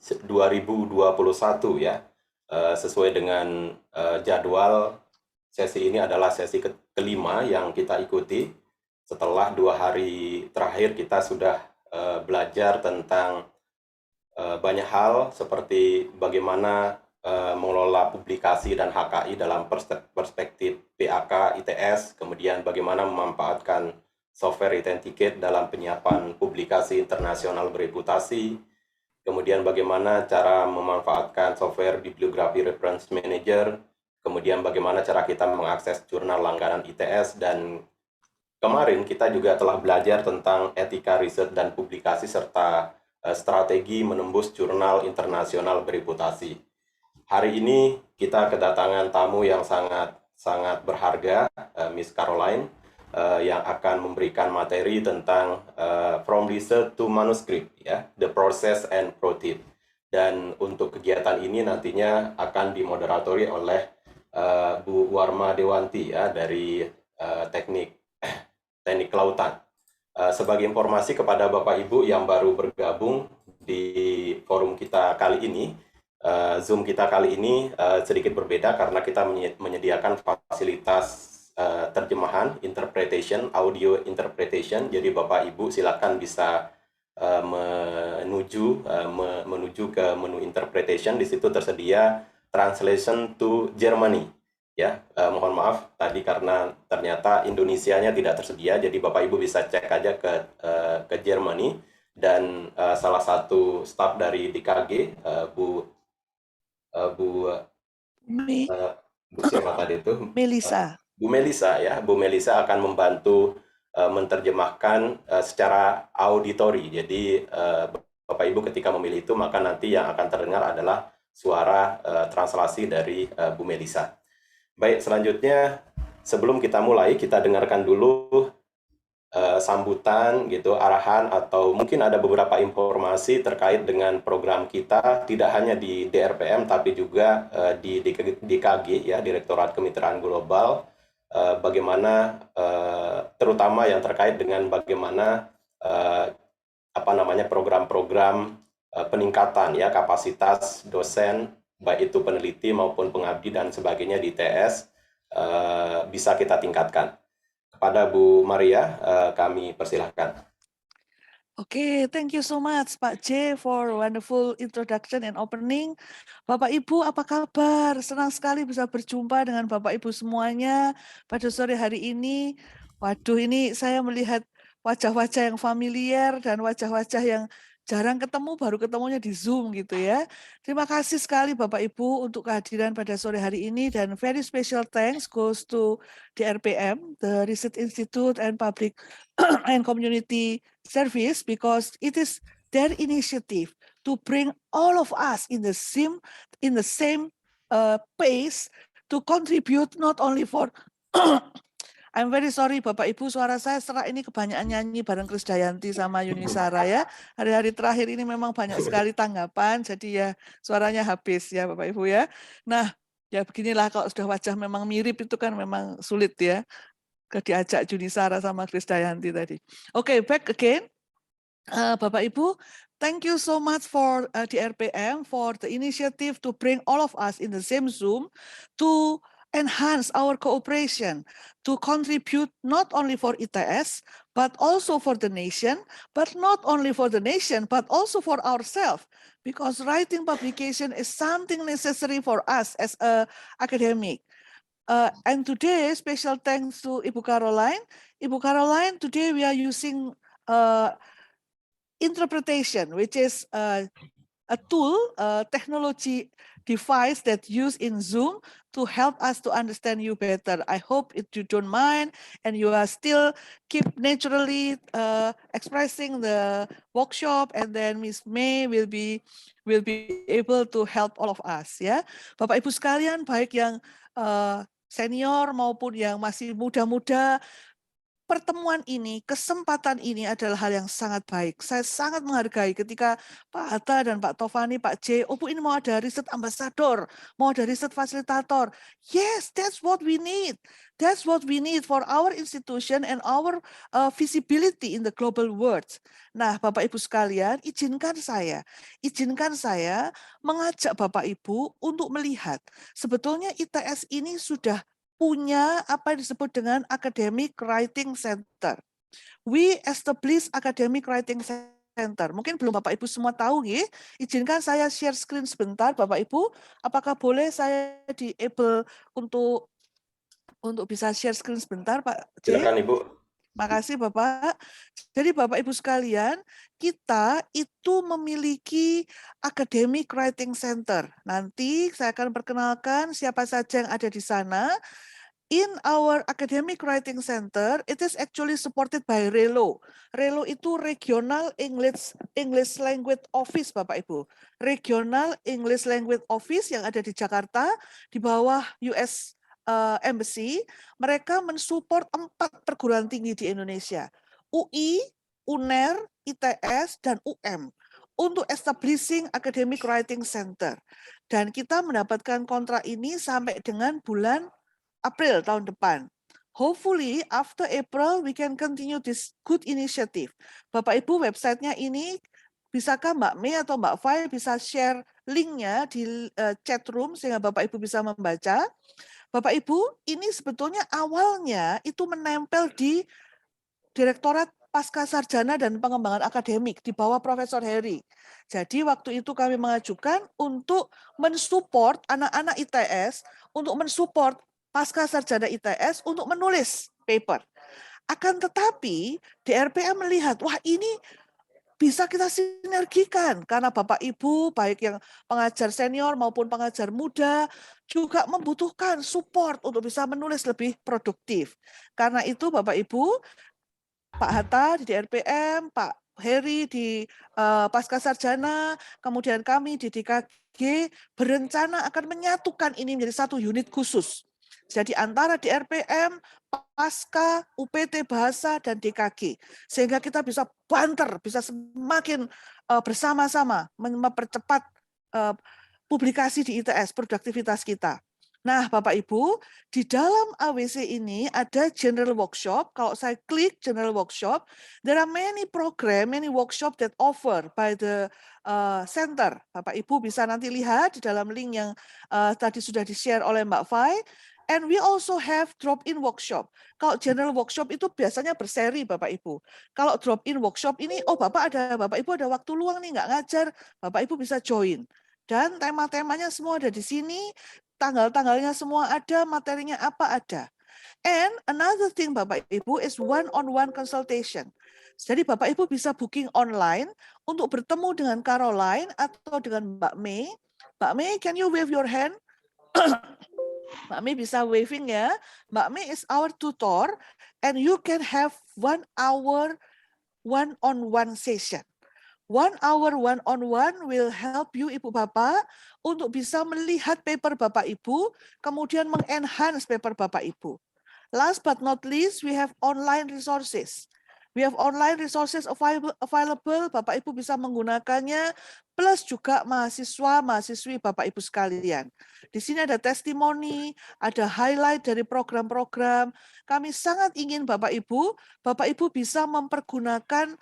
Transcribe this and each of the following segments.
2021 ya. Sesuai dengan jadwal, sesi ini adalah sesi kelima yang kita ikuti. Setelah 2 hari terakhir kita sudah belajar tentang banyak hal seperti bagaimana mengelola publikasi dan HKI dalam perspektif PAK, ITS, kemudian bagaimana memanfaatkan software authenticate dalam penyiapan publikasi internasional bereputasi, kemudian bagaimana cara memanfaatkan software bibliografi reference manager, kemudian bagaimana cara kita mengakses jurnal langganan ITS, dan kemarin kita juga telah belajar tentang etika riset dan publikasi serta strategi menembus jurnal internasional bereputasi. Hari ini kita kedatangan tamu yang sangat berharga, Miss Caroline, yang akan memberikan materi tentang From Research to Manuscript, ya, The Process and Prototype. Dan untuk kegiatan ini nantinya akan dimoderatori oleh Bu Warma Dewanti, ya, dari teknik kelautan. Sebagai informasi kepada Bapak Ibu yang baru bergabung di forum kita kali ini, Zoom kita kali ini sedikit berbeda karena kita menyediakan fasilitas terjemahan, interpretation, audio interpretation. Jadi Bapak Ibu silakan bisa menuju ke menu interpretation. Di situ tersedia translation to Germany. Ya, mohon maaf tadi karena ternyata Indonesianya tidak tersedia, jadi Bapak Ibu bisa cek aja ke Germany, dan salah satu staf dari DKG, Bu siapa tadi itu? Melisa. Bu Melisa, ya, Bu Melisa akan membantu menerjemahkan secara auditori. Jadi Bapak Ibu ketika memilih itu, maka nanti yang akan terdengar adalah suara translasi dari Bu Melisa. Baik, selanjutnya sebelum kita mulai, kita dengarkan dulu sambutan gitu, arahan, atau mungkin ada beberapa informasi terkait dengan program kita, tidak hanya di DRPM tapi juga di DKG, ya, Direktorat Kemitraan Global, bagaimana terutama yang terkait dengan bagaimana program-program peningkatan, ya, kapasitas dosen, baik itu peneliti maupun pengabdi dan sebagainya di TS, bisa kita tingkatkan. Kepada Bu Maria, kami persilahkan. Okay, thank you so much Pak J for wonderful introduction and opening. Bapak Ibu apa kabar? Senang sekali bisa berjumpa dengan Bapak Ibu semuanya pada sore hari ini. Waduh, ini saya melihat wajah-wajah yang familiar dan wajah-wajah yang jarang ketemu, baru ketemunya di Zoom gitu ya. Terima kasih sekali Bapak Ibu untuk kehadiran pada sore hari ini, dan very special thanks goes to DRPM, the Research Institute and Public and Community Service, because it is their initiative to bring all of us in the same pace to contribute not only for I'm very sorry Bapak Ibu, suara saya serak ini kebanyakan nyanyi bareng Krisdayanti sama Yunisara ya. Hari-hari terakhir ini memang banyak sekali tanggapan, jadi ya suaranya habis ya Bapak Ibu ya. Nah, ya beginilah kalau sudah wajah memang mirip itu kan memang sulit ya. Diajak Yunisara sama Krisdayanti tadi. Okay, back again. Bapak Ibu, thank you so much for DRPM for the initiative to bring all of us in the same Zoom to enhance our cooperation, to contribute not only for ITS, but also for the nation, but not only for the nation, but also for ourselves, because writing publication is something necessary for us as an academic. And today, special thanks to Ibukarolai. Ibukarolai, today we are using interpretation, which is a tool, a technology device that used in Zoom to help us to understand you better. I hope you don't mind and you are still keep naturally expressing the workshop, and then Miss May will be able to help all of us. Ya, Bapak Ibu sekalian, baik yang senior maupun yang masih muda-muda, pertemuan ini, kesempatan ini adalah hal yang sangat baik. Saya sangat menghargai ketika Pak Hatta dan Pak Tovani, Pak J, Bu ini mau ada riset ambassador, mau ada riset fasilitator. Yes, that's what we need. That's what we need for our institution and our visibility in the global world. Nah, Bapak Ibu sekalian, izinkan saya mengajak Bapak Ibu untuk melihat sebetulnya ITS ini sudah punya apa yang disebut dengan Academic Writing Center. We establish Academic Writing Center. Mungkin belum Bapak Ibu semua tahu, ya. Izinkan saya share screen sebentar, Bapak Ibu. Apakah boleh saya di-able untuk bisa share screen sebentar, Pak J? Silakan Ibu. Makasih Bapak. Jadi Bapak Ibu sekalian, kita itu memiliki Academic Writing Center. Nanti saya akan perkenalkan siapa saja yang ada di sana. In our Academic Writing Center, it is actually supported by RELO. RELO itu Regional English Language Office, Bapak Ibu. Regional English Language Office yang ada di Jakarta, di bawah US Embassy, mereka mensupport 4 perguruan tinggi di Indonesia. UI, UNER, ITS, dan UM untuk establishing Academic Writing Center. Dan kita mendapatkan kontrak ini sampai dengan bulan April tahun depan. Hopefully after April we can continue this good initiative. Bapak Ibu, websitenya ini bisakah Mbak Mei atau Mbak Fai bisa share linknya di chat room sehingga Bapak Ibu bisa membaca. Bapak Ibu, ini sebetulnya awalnya itu menempel di Direktorat Pasca Sarjana dan Pengembangan Akademik di bawah Profesor Heri. Jadi waktu itu kami mengajukan untuk mensupport anak-anak ITS, untuk mensupport Pasca Sarjana ITS untuk menulis paper. Akan tetapi DRPM melihat, wah ini bisa kita sinergikan karena Bapak Ibu baik yang pengajar senior maupun pengajar muda juga membutuhkan support untuk bisa menulis lebih produktif. Karena itu Bapak Ibu, Pak Hatta di DRPM, Pak Heri di Pasca Sarjana, kemudian kami di DKG berencana akan menyatukan ini menjadi satu unit khusus. Jadi antara DRPM, Pasca, UPT Bahasa, dan DKG. Sehingga kita bisa banter, bisa semakin bersama-sama mempercepat publikasi di ITS, produktivitas kita. Nah, Bapak Ibu, di dalam AWC ini ada general workshop. Kalau saya klik general workshop, there are many program, many workshop that offer by the center. Bapak Ibu bisa nanti lihat di dalam link yang tadi sudah di-share oleh Mbak Fai. And we also have drop-in workshop. Kalau general workshop itu biasanya berseri, Bapak Ibu. Kalau drop-in workshop ini, oh Bapak Ibu ada waktu luang nih, nggak ngajar, Bapak Ibu bisa join. Dan tema-temanya semua ada di sini, tanggal-tanggalnya semua ada, materinya apa ada. And another thing Bapak Ibu is one-on-one consultation. Jadi Bapak Ibu bisa booking online untuk bertemu dengan Caroline atau dengan Mbak Mei. Mbak Mei, can you wave your hand? Mbak Mei bisa waving ya. Mbak Mei is our tutor and you can have 1 hour one-on-one session. 1 hour one-on-one will help you Ibu Bapak untuk bisa melihat paper Bapak Ibu, kemudian mengenhance paper Bapak Ibu. Last but not least, we have online resources. We have online resources available, Bapak Ibu bisa menggunakannya, plus juga mahasiswa-mahasiswi Bapak Ibu sekalian. Di sini ada testimoni, ada highlight dari program-program. Kami sangat ingin Bapak Ibu bisa mempergunakan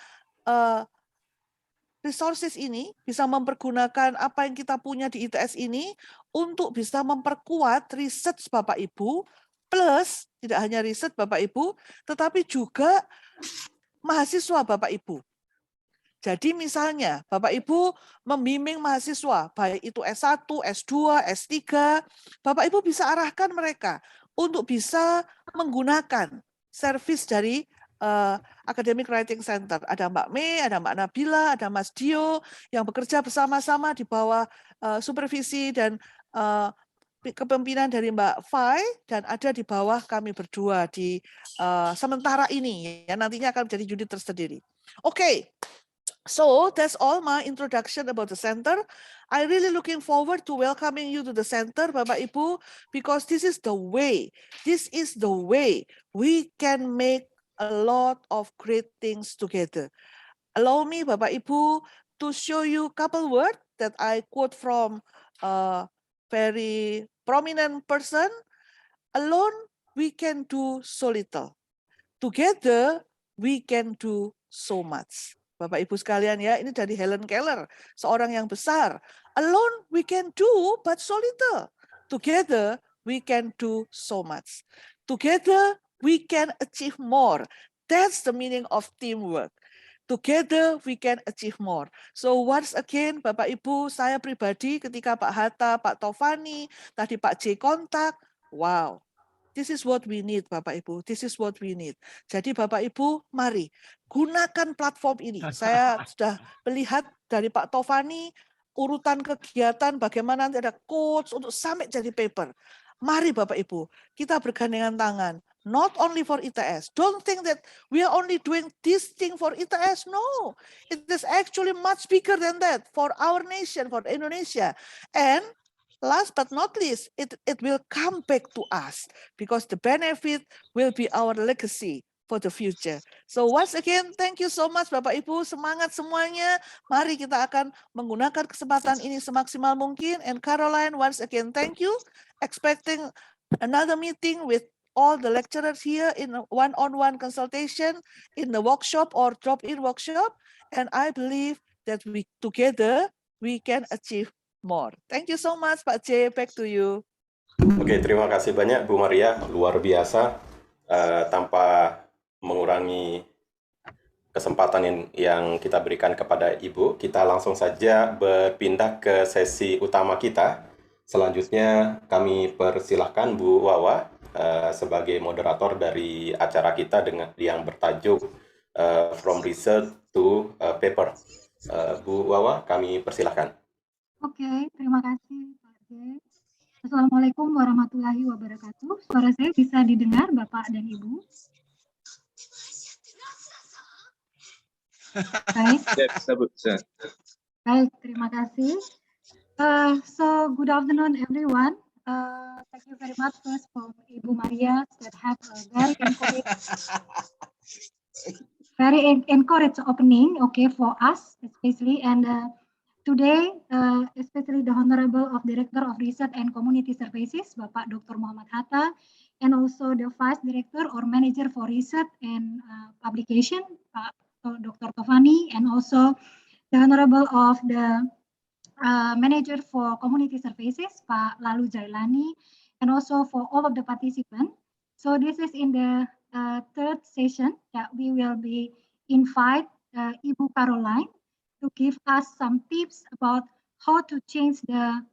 resources ini, bisa mempergunakan apa yang kita punya di ITS ini untuk bisa memperkuat riset Bapak Ibu, plus tidak hanya riset Bapak Ibu, tetapi juga mahasiswa Bapak Ibu. Jadi misalnya Bapak Ibu membimbing mahasiswa, baik itu S1, S2, S3, Bapak Ibu bisa arahkan mereka untuk bisa menggunakan servis dari Academic Writing Center. Ada Mbak Mei, ada Mbak Nabila, ada Mas Dio yang bekerja bersama-sama di bawah supervisi dan kepemimpinan dari Mbak Fai, dan ada di bawah kami berdua di sementara ini, ya nantinya akan menjadi unit tersendiri. Oke, so that's all my introduction about the center. I really looking forward to welcoming you to the center, Bapak Ibu, because this is the way we can make a lot of great things together. Allow me, Bapak Ibu, to show you a couple words that I quote from a very prominent person. Alone, we can do so little. Together, we can do so much. Bapak Ibu sekalian ya, ini dari Helen Keller, seorang yang besar. Alone, we can do but so little. Together, we can do so much. Together, we can achieve more. That's the meaning of teamwork. Together we can achieve more. So once again, Bapak Ibu, saya pribadi ketika Pak Hatta, Pak Tovani, tadi Pak J kontak, wow, this is what we need, Bapak Ibu. This is what we need. Jadi Bapak Ibu, mari gunakan platform ini. Saya sudah melihat dari Pak Tovani urutan kegiatan bagaimana nanti ada quotes untuk sampai jadi paper. Mari Bapak Ibu, kita bergandengan tangan. Not only for ITS. Don't think that we are only doing this thing for ITS. No, it is actually much bigger than that for our nation, for Indonesia. And last but not least, it will come back to us because the benefit will be our legacy for the future. So once again, thank you so much Bapak Ibu, semangat semuanya. Mari kita akan menggunakan kesempatan ini semaksimal mungkin. And Caroline, once again, thank you. Expecting another meeting with all the lecturers here in a one-on-one consultation, in the workshop or drop-in workshop. And I believe that we together, we can achieve more. Thank you so much, Pak J. Back to you. Oke, terima kasih banyak Bu Maria, luar biasa. Tanpa mengurangi kesempatan yang kita berikan kepada Ibu, kita langsung saja berpindah ke sesi utama kita. Selanjutnya kami persilahkan Bu Wawa sebagai moderator dari acara kita dengan yang bertajuk From Research to Paper. Bu Wawa, kami persilahkan. Oke, terima kasih Pak J. Assalamualaikum warahmatullahi wabarakatuh. Suara saya bisa didengar Bapak dan Ibu? Baik. Baik, terima kasih. So good afternoon everyone. Thank you very much first for Ibu Maria that have a very encouraged opening, okay, for us especially, and today especially the Honorable of Director of Research and Community Services, Bapak Dr. Muhammad Hatta, and also the Vice Director or Manager for Research and Publication, Pak Dr. Tovani, and also the Honorable of the Manager for Community Services, Pak Lalu Jailani, and also for all of the participants. So this is in the third session that we will be invite Ibukarolai to give us some tips about how to change the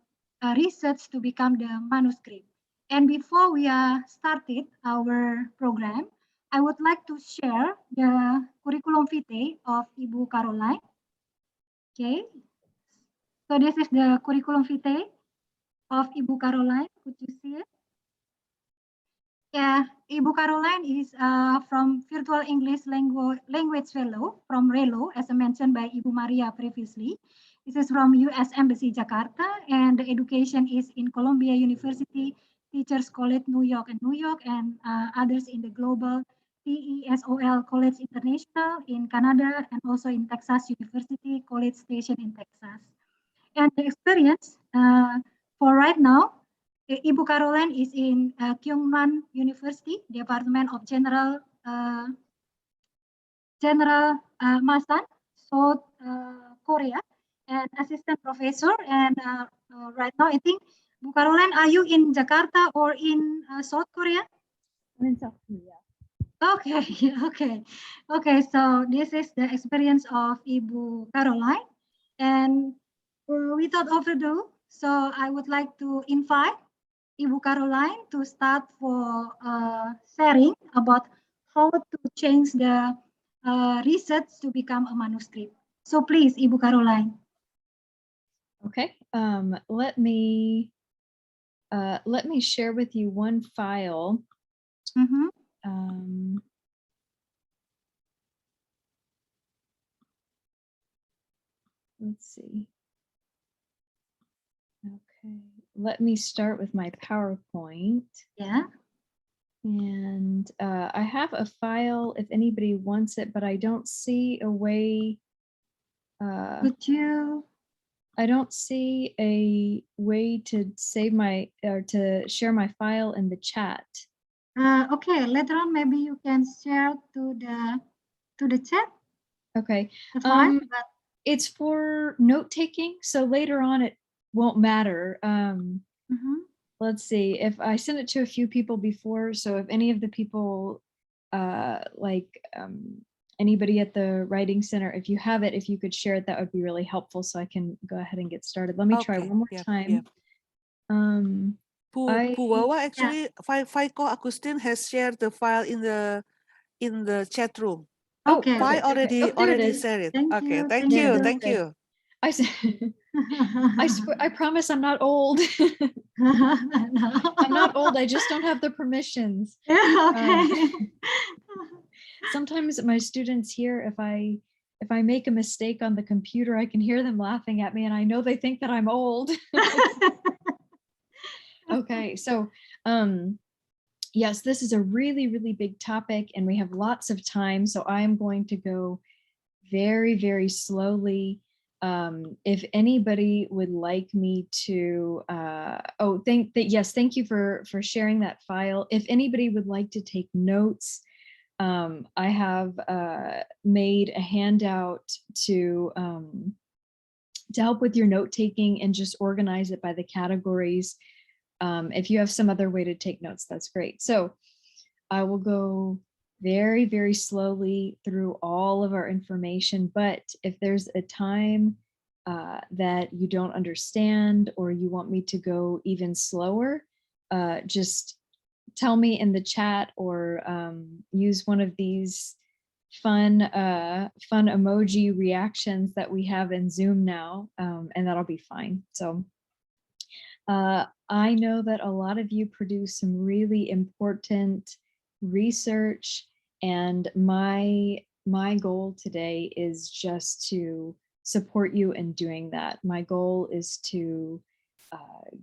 research to become the manuscript. And before we started our program, I would like to share the curriculum vitae of Ibukarolai. Okay. So this is the curriculum vitae of Ibukarolai. Could you see it? Yeah, Ibukarolai is from Virtual English Language Fellow from RELO, as I mentioned by Ibu Maria previously. This is from U.S. Embassy Jakarta, and the education is in Columbia University, Teachers College New York, and others in the global TESOL College International in Canada, and also in Texas University College Station in Texas. And the experience for right now, Ibukarolai is in Kyungman University, Department of General Masan, South Korea, and assistant professor. And right now, I think, Ibukarolai, are you in Jakarta or in South Korea? I'm in South Korea. Okay. So this is the experience of Ibukarolai, and without further ado, so I would like to invite Ibukarolai to start for sharing about how to change the research to become a manuscript. So please, Ibukarolai. Okay, let me share with you one file. Let's see. Okay, let me start with my PowerPoint. Yeah. And I have a file if anybody wants it, but I don't see a way. Could you? I don't see a way to save my or to share my file in the chat. Okay, later on maybe you can share to the chat. Okay. The file, but It's for note taking, so later on it won't matter. Let's see if I sent it to a few people before. So if any of the people anybody at the writing center, if you have it, if you could share it, that would be really helpful. So I can go ahead and get started. Let me try Okay, one more yep, time. yep. I- Puwawa actually, Faiko Agustin has shared the file in the chat room. okay. Pai Okay. already shared it. Thank Okay, you, thank thank you, you. thank you. I swear, I promise I'm not old. I'm not old. I just don't have the permissions. Okay. Sometimes my students here, if I make a mistake on the computer, I can hear them laughing at me, and I know they think that I'm old. Okay, so yes, this is a really, really big topic, and we have lots of time, so I'm going to go very, very slowly. If anybody would like me to, thank you for sharing that file. If anybody would like to take notes, I have made a handout to help with your note taking and just organize it by the categories. If you have some other way to take notes, that's great. So I will go very, very slowly through all of our information, but if there's a time that you don't understand or you want me to go even slower, just tell me in the chat or use one of these fun emoji reactions that we have in Zoom now, and that'll be fine. So I know that a lot of you produce some really important research, and my goal today is just to support you in doing that. My goal is to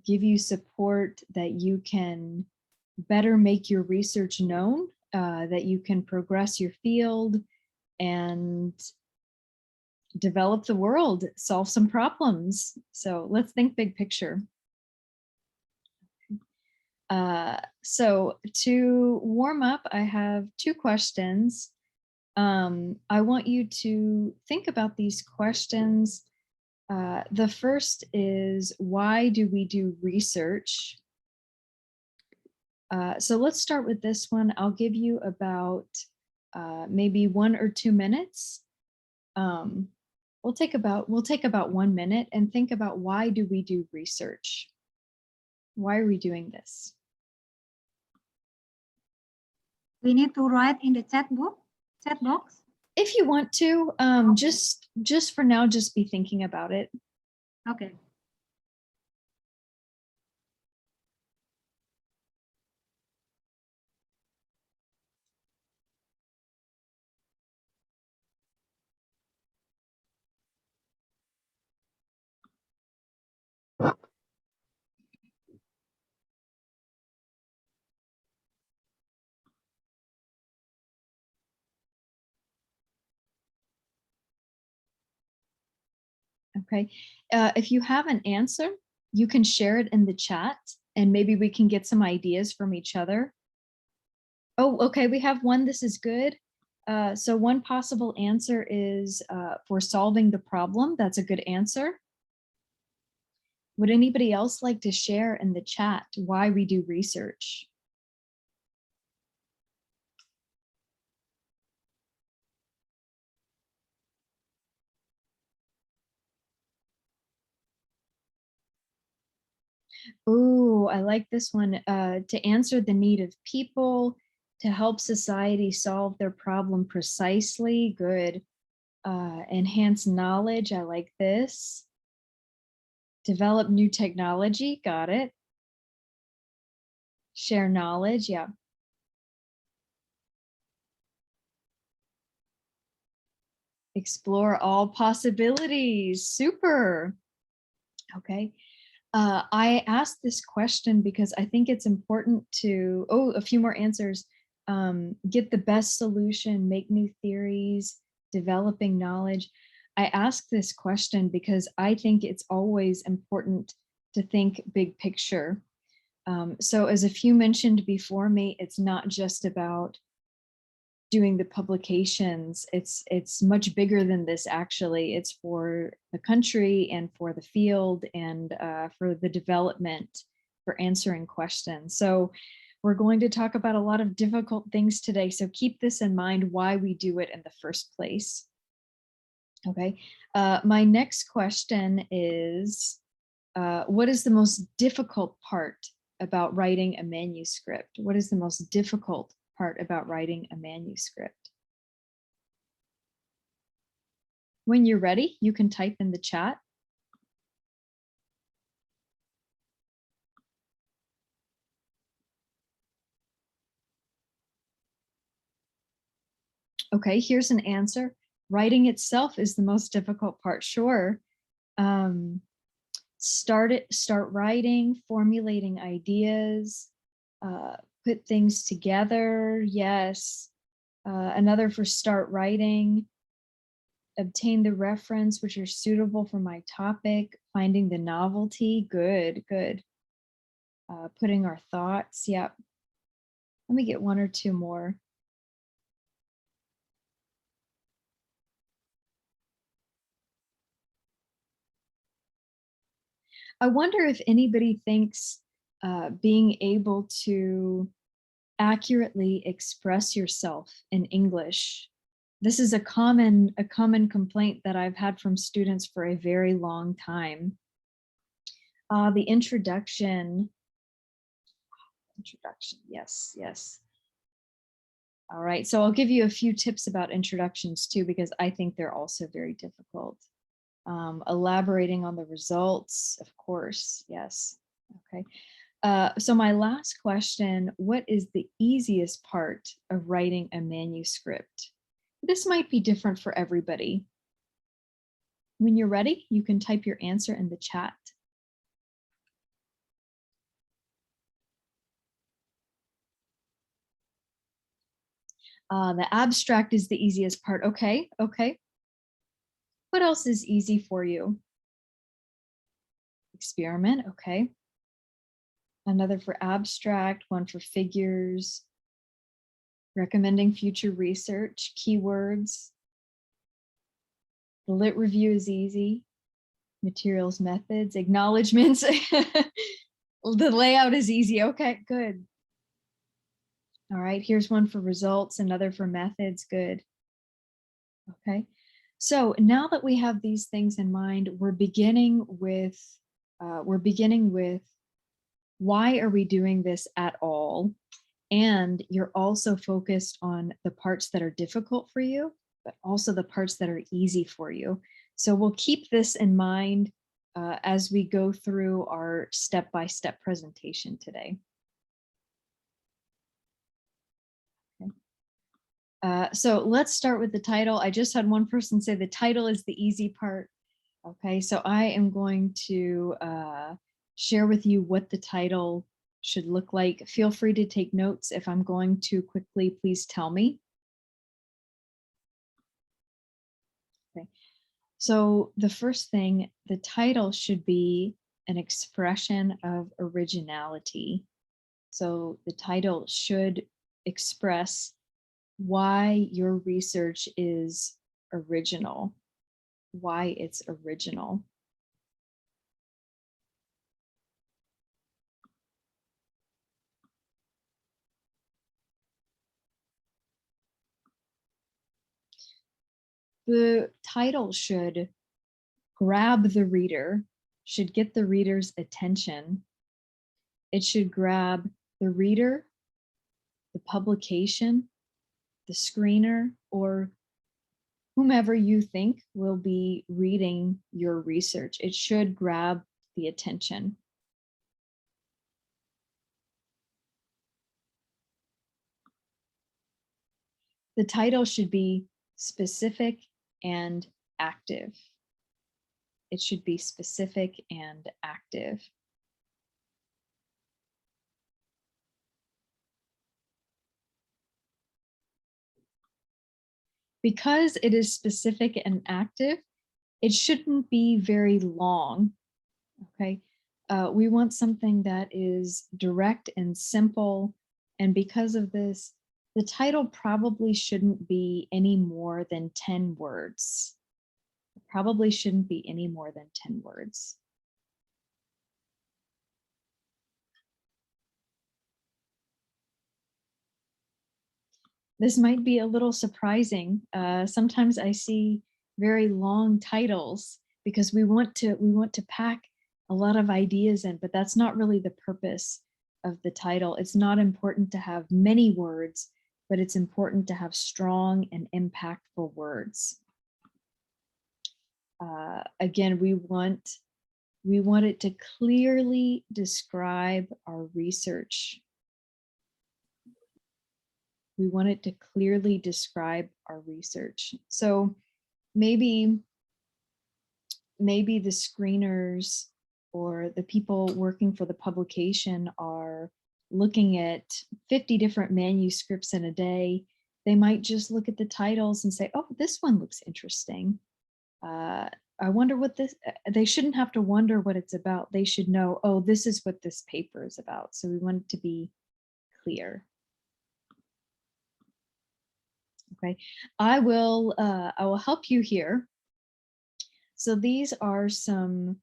give you support that you can better make your research known, that you can progress your field and develop the world, solve some problems. So let's think big picture. So to warm up, I have two questions. I want you to think about these questions. The first is, why do we do research? So let's start with this one. I'll give you about maybe 1 or 2 minutes. We'll take about 1 minute and think about, why do we do research? Why are we doing this? We need to write in the chat box. If you want to, just for now, just be thinking about it. Okay. Okay, if you have an answer, you can share it in the chat and maybe we can get some ideas from each other. Oh, okay, we have one. This is good. So one possible answer is for solving the problem. That's a good answer. Would anybody else like to share in the chat why we do research? Ooh, I like this one. To answer the need of people, to help society solve their problem precisely. Good. Enhance knowledge. I like this. Develop new technology. Got it. Share knowledge. Yeah. Explore all possibilities. Super. Okay. I asked this question because I think it's important to, a few more answers. Get the best solution, make new theories, developing knowledge. I ask this question because I think it's always important to think big picture. So as a few mentioned before me, it's not just about doing the publications. It's much bigger than this, actually. It's for the country and for the field and for the development, for answering questions. So we're going to talk about a lot of difficult things today. So keep this in mind, why we do it in the first place. Okay, my next question is, what is the most difficult part about writing a manuscript? What is the most difficult part about writing a manuscript? When you're ready, you can type in the chat. Okay, here's an answer. Writing itself is the most difficult part, sure. Start writing, formulating ideas, put things together, yes. Another for start writing, obtain the reference which are suitable for my topic, finding the novelty, good. Putting our thoughts, yep. Let me get one or two more. I wonder if anybody thinks being able to accurately express yourself in English. This is a common complaint that I've had from students for a very long time. The introduction, yes. All right, so I'll give you a few tips about introductions too, because I think they're also very difficult. Elaborating on the results, of course, yes, okay. So my last question, what is the easiest part of writing a manuscript? This might be different for everybody. When you're ready, you can type your answer in the chat. The abstract is the easiest part. Okay. What else is easy for you? Experiment, okay. Another for abstract, one for figures. Recommending future research, keywords. The lit review is easy. Materials, methods, acknowledgements. The layout is easy, okay, good. All right, here's one for results, another for methods, good. Okay, so now that we have these things in mind, we're beginning with why are we doing this at all? And you're also focused on the parts that are difficult for you, but also the parts that are easy for you. So we'll keep this in mind as we go through our step-by-step presentation today. So let's start with the title. I just had one person say the title is the easy part. Okay, so I am going to share with you what the title should look like. Feel free to take notes. If I'm going too quickly, please tell me. Okay, so the first thing, the title should be an expression of originality. So the title should express why your research is original, why it's original. The title should grab the reader, should get the reader's attention. It should grab the reader, the publication, the screener, or whomever you think will be reading your research. It should grab the attention. The title should be specific and active. It should be specific and active. because it is specific and active, it shouldn't be very long, okay? We want something that is direct and simple, and because of this, the title probably shouldn't be any more than 10 words. It probably shouldn't be any more than 10 words. This might be a little surprising. Sometimes I see very long titles because we want to pack a lot of ideas in, but that's not really the purpose of the title. It's not important to have many words, but it's important to have strong and impactful words. Again, we want it to clearly describe our research. We want it to clearly describe our research. So maybe the screeners or the people working for the publication are looking at 50 different manuscripts in a day. They might just look at the titles and say, oh, this one looks interesting. I wonder what this, they shouldn't have to wonder what it's about. They should know, oh, this is what this paper is about. So we want it to be clear. Okay, I will help you here. So these are some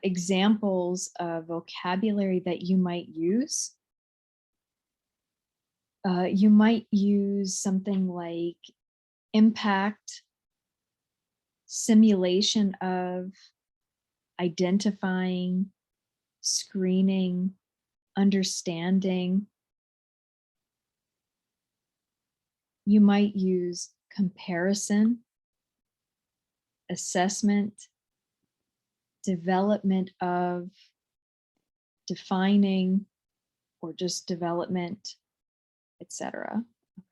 examples of vocabulary that you might use. You might use something like impact, simulation of, identifying, screening, understanding. You might use comparison, assessment, development of, defining, or just development, etc.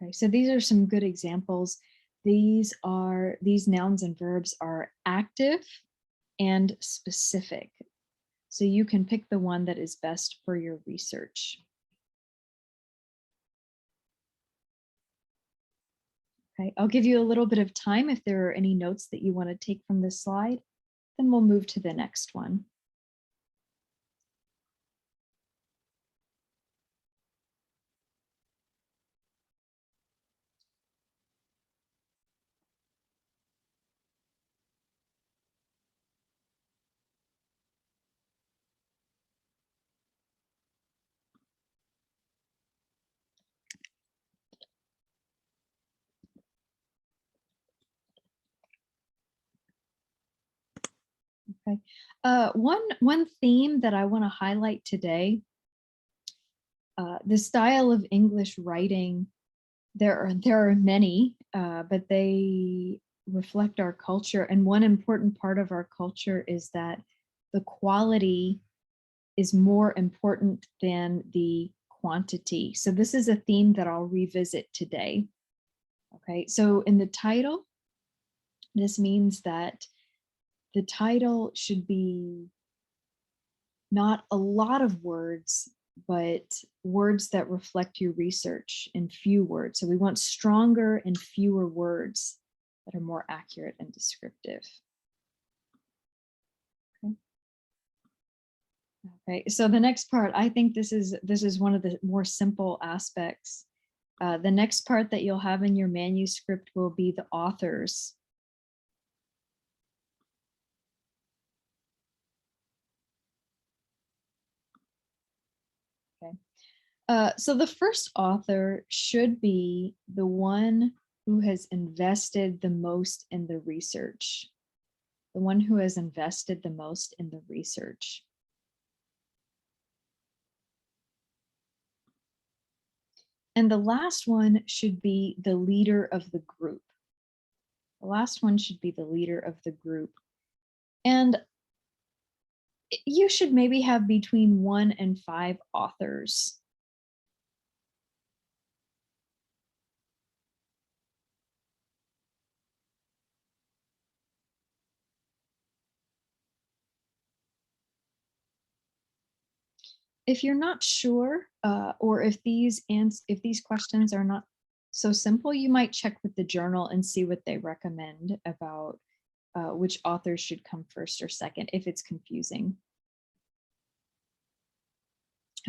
Okay, so these are some good examples. These nouns and verbs are active and specific. So you can pick the one that is best for your research. Okay, I'll give you a little bit of time if there are any notes that you want to take from this slide, then we'll move to the next one. Okay, one theme that I want to highlight today, the style of English writing. There are many, but they reflect our culture. And one important part of our culture is that the quality is more important than the quantity. So this is a theme that I'll revisit today. Okay, so in the title, this means that the title should be not a lot of words, but words that reflect your research in few words. So we want stronger and fewer words that are more accurate and descriptive. Okay. Okay, so the next part, I think this is one of the more simple aspects. The next part that you'll have in your manuscript will be the authors. So the first author should be the one who has invested the most in the research. The one who has invested the most in the research. And the last one should be the leader of the group. The last one should be the leader of the group. And you should maybe have between 1 and 5 authors. If you're not sure, or if these questions are not so simple, you might check with the journal and see what they recommend about which authors should come first or second if it's confusing.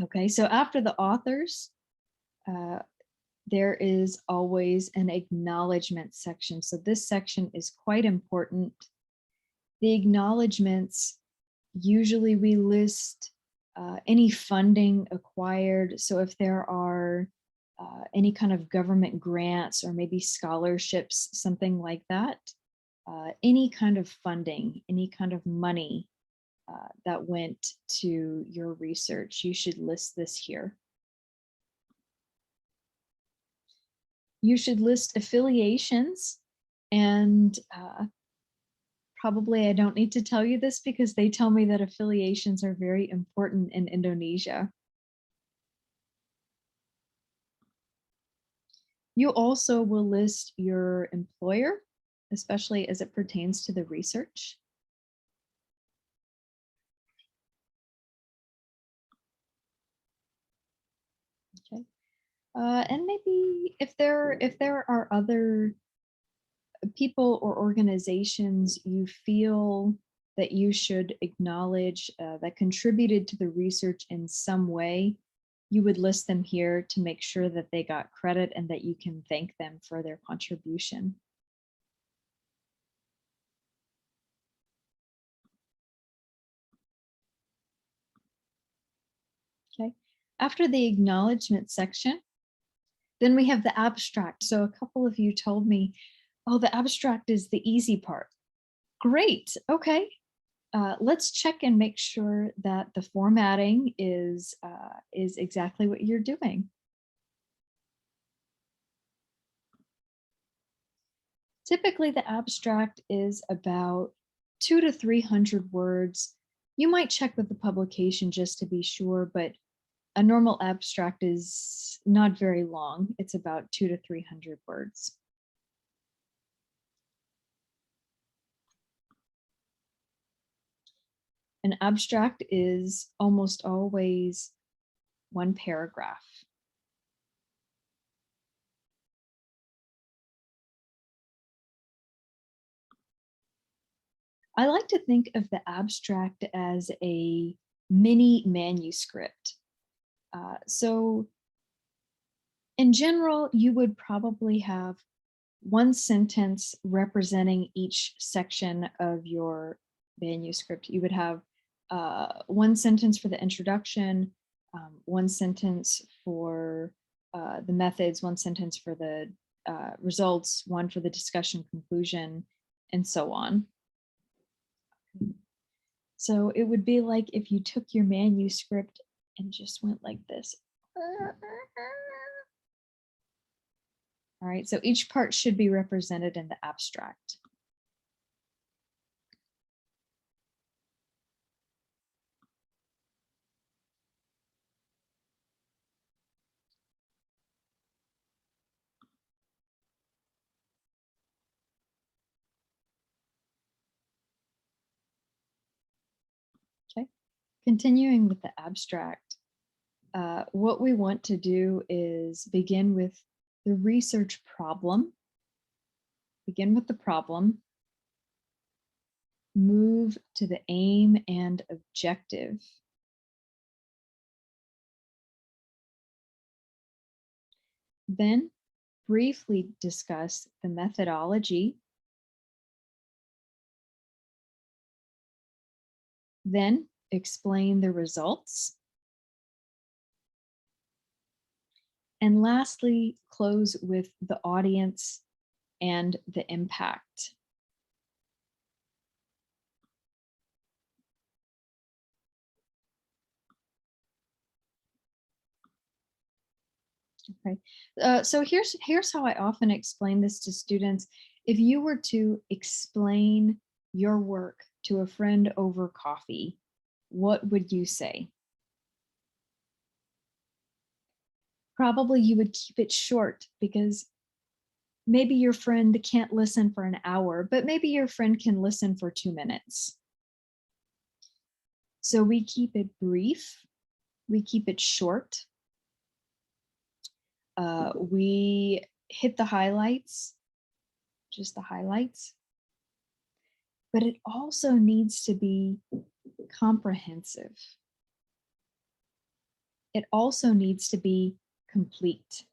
Okay, so after the authors, there is always an acknowledgement section. So this section is quite important. The acknowledgements, usually we list any funding acquired. So if there are any kind of government grants or maybe scholarships, something like that, any kind of funding, any kind of money that went to your research, you should list this here. You should list affiliations, and probably I don't need to tell you this because they tell me that affiliations are very important in Indonesia. You also will list your employer, especially as it pertains to the research. Okay, and maybe if there are other people or organizations you feel that you should acknowledge that contributed to the research in some way, you would list them here to make sure that they got credit and that you can thank them for their contribution. Okay, after the acknowledgement section, then we have the abstract. So a couple of you told me, oh, the abstract is the easy part. Great, okay. Let's check and make sure that the formatting is exactly what you're doing. Typically, the abstract is about 200 to 300 words. You might check with the publication just to be sure, but a normal abstract is not very long. It's about 200 to 300 words. An abstract is almost always one paragraph. I like to think of the abstract as a mini manuscript. So in general, you would probably have one sentence representing each section of your manuscript. You would have one sentence for the introduction, one sentence for the methods, one sentence for the results, one for the discussion conclusion, and so on. So it would be like if you took your manuscript and just went like this. All right, so each part should be represented in the abstract. Okay, continuing with the abstract, what we want to do is begin with the research problem. Begin with the problem. Move to the aim and objective. Then briefly discuss the methodology. Then explain the results. And lastly, close with the audience and the impact. Okay, so here's how I often explain this to students. If you were to explain your work to a friend over coffee, what would you say? Probably you would keep it short because maybe your friend can't listen for an hour, but maybe your friend can listen for 2 minutes. So we keep it brief, we keep it short. We hit the highlights, just the highlights. But it also needs to be comprehensive. It also needs to be complete.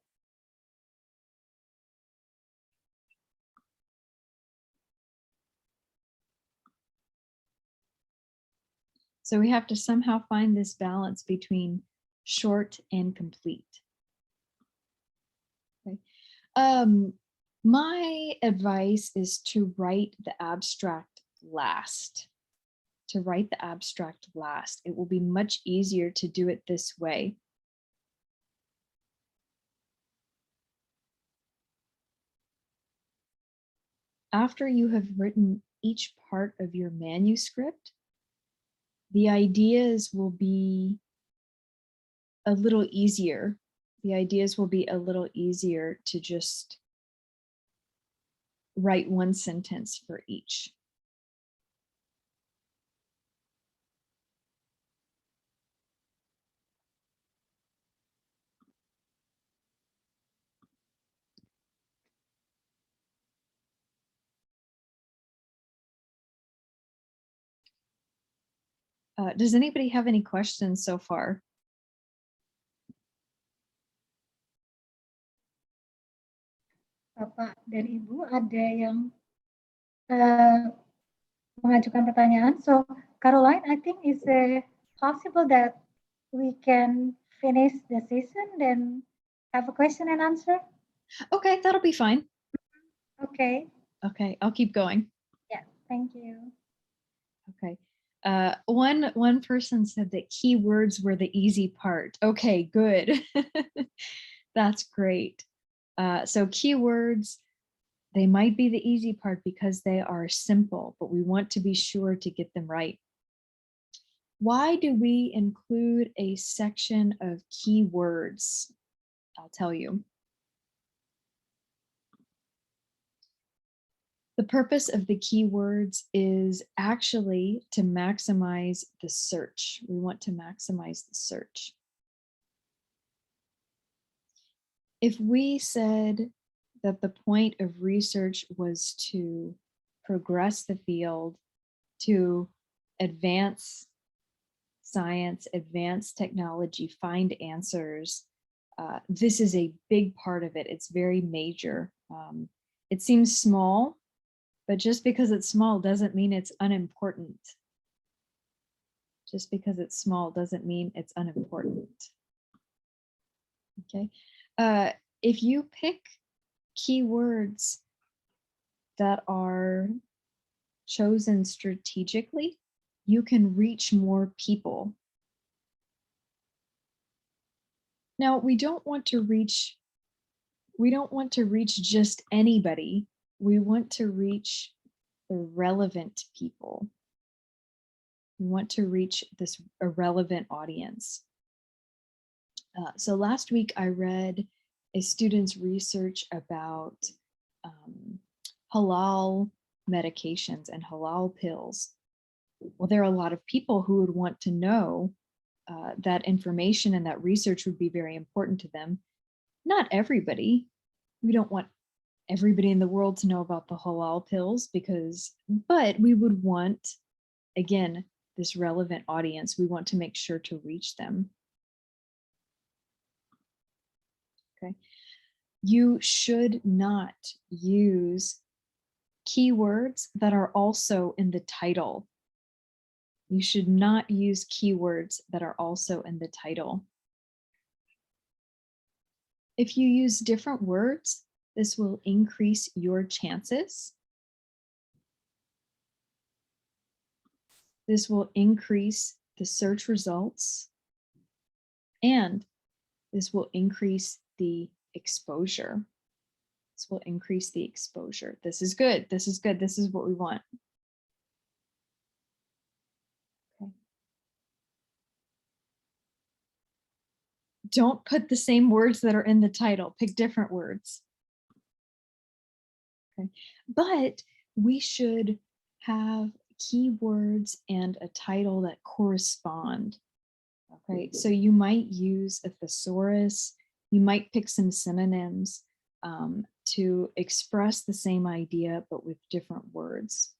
So we have to somehow find this balance between short and complete. Okay. My advice is to write the abstract last. To write the abstract last. It will be much easier to do it this way. After you have written each part of your manuscript, the ideas will be a little easier. The ideas will be a little easier to just write one sentence for each. Does anybody have any questions so far? Bapak dan Ibu, ada yang mengajukan pertanyaan. So, Caroline, I think it's possible that we can finish the session, then have a question and answer. Okay, that'll be fine. Okay. Okay, I'll keep going. Yeah, thank you. Okay. One person said that keywords were the easy part. Okay, good. That's great. So keywords, they might be the easy part because they are simple, but we want to be sure to get them right. Why do we include a section of keywords? I'll tell you. The purpose of the keywords is actually to maximize the search. We want to maximize the search. If we said that the point of research was to progress the field, to advance science, advance technology, find answers, this is a big part of it. It's very major. It seems small, but just because it's small doesn't mean it's unimportant. Just because it's small doesn't mean it's unimportant. Okay. If you pick keywords that are chosen strategically, you can reach more people. Now, we don't want to reach just anybody. We want to reach the relevant people. We want to reach this relevant audience. So last week I read a student's research about halal medications and halal pills. Well, there are a lot of people who would want to know that information, and that research would be very important to them. Not everybody. We don't want everybody in the world to know about the halal pills but we would want, again, this relevant audience. We want to make sure to reach them. Okay. You should not use keywords that are also in the title. You should not use keywords that are also in the title. If you use different words, this will increase your chances. This will increase the search results, and this will increase the exposure. This will increase the exposure. This is good. This is good. This is what we want. Okay. Don't put the same words that are in the title. Pick different words. Okay. But we should have keywords and a title that correspond. Okay, so you might use a thesaurus, you might pick some synonyms, to express the same idea, but with different words.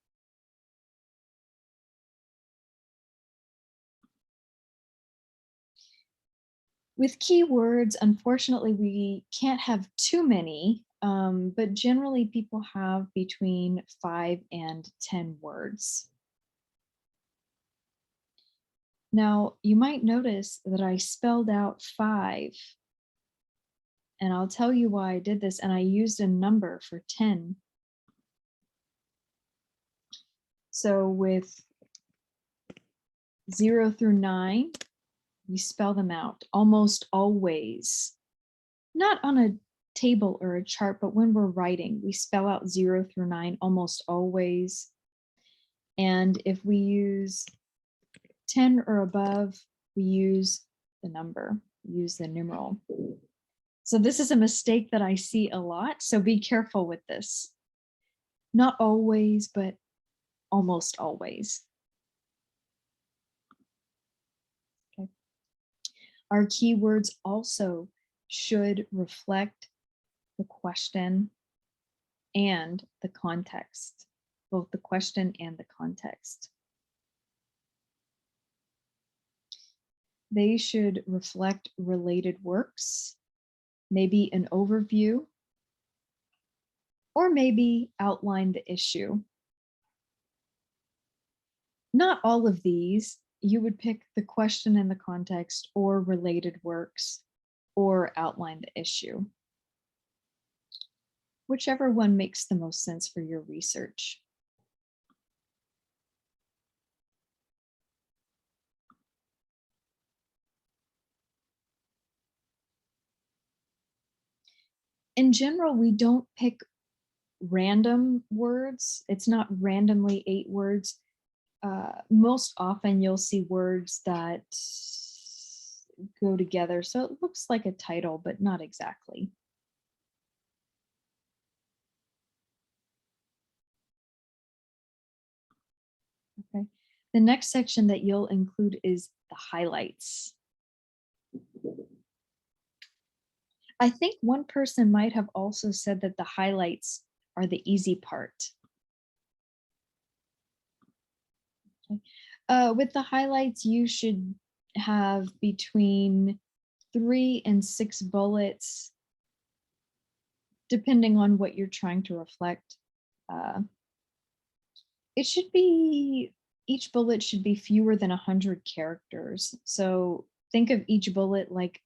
With keywords, unfortunately, we can't have too many, but generally people have between 5 and 10 words. Now, you might notice that I spelled out 5, and I'll tell you why I did this, and I used a number for 10. So with 0 through 9, we spell them out almost always. Not on a table or a chart, but when we're writing, we spell out 0 through 9 almost always. And if we use 10 or above, we use the number, use the numeral. So this is a mistake that I see a lot, so be careful with this. Not always, but almost always. Okay. Our keywords also should reflect the question and the context, both the question and the context. They should reflect related works, maybe an overview, or maybe outline the issue. Not all of these. You would pick the question and the context, or related works, or outline the issue. Whichever one makes the most sense for your research. In general, we don't pick random words. It's not randomly 8 words. Most often you'll see words that go together. So it looks like a title, but not exactly. Okay. The next section that you'll include is the highlights. I think one person might have also said that the highlights are the easy part. Okay. With the highlights, you should have between 3 and 6 bullets, depending on what you're trying to reflect. It should be, each bullet should be fewer than 100 characters. So think of each bullet like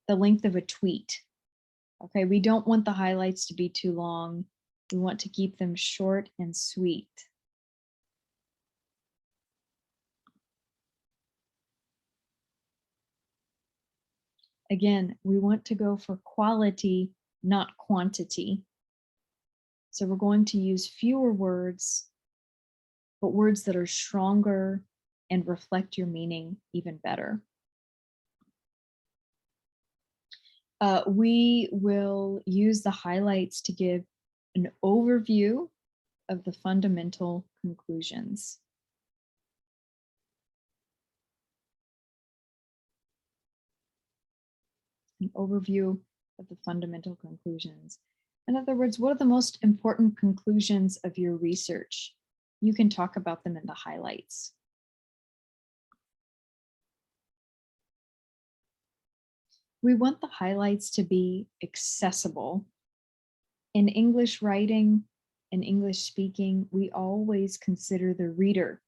the length of a tweet. Okay, we don't want the highlights to be too long. We want to keep them short and sweet. Again, we want to go for quality, not quantity. So we're going to use fewer words, but words that are stronger and reflect your meaning even better. We will use the highlights to give an overview of the fundamental conclusions. An overview of the fundamental conclusions. In other words, what are the most important conclusions of your research? You can talk about them in the highlights. We want the highlights to be accessible. In English writing and English speaking, we always consider the reader.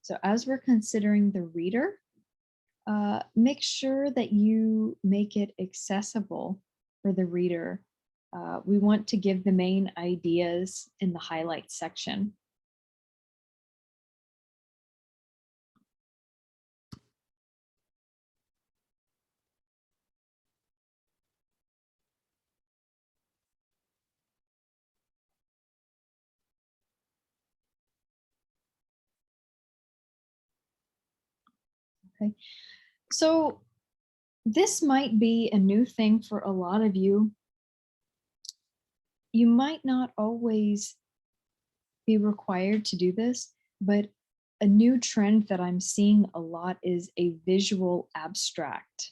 So as we're considering the reader, make sure that you make it accessible for the reader. We want to give the main ideas in the highlight section. Okay, so this might be a new thing for a lot of you. You might not always be required to do this, but a new trend that I'm seeing a lot is a visual abstract.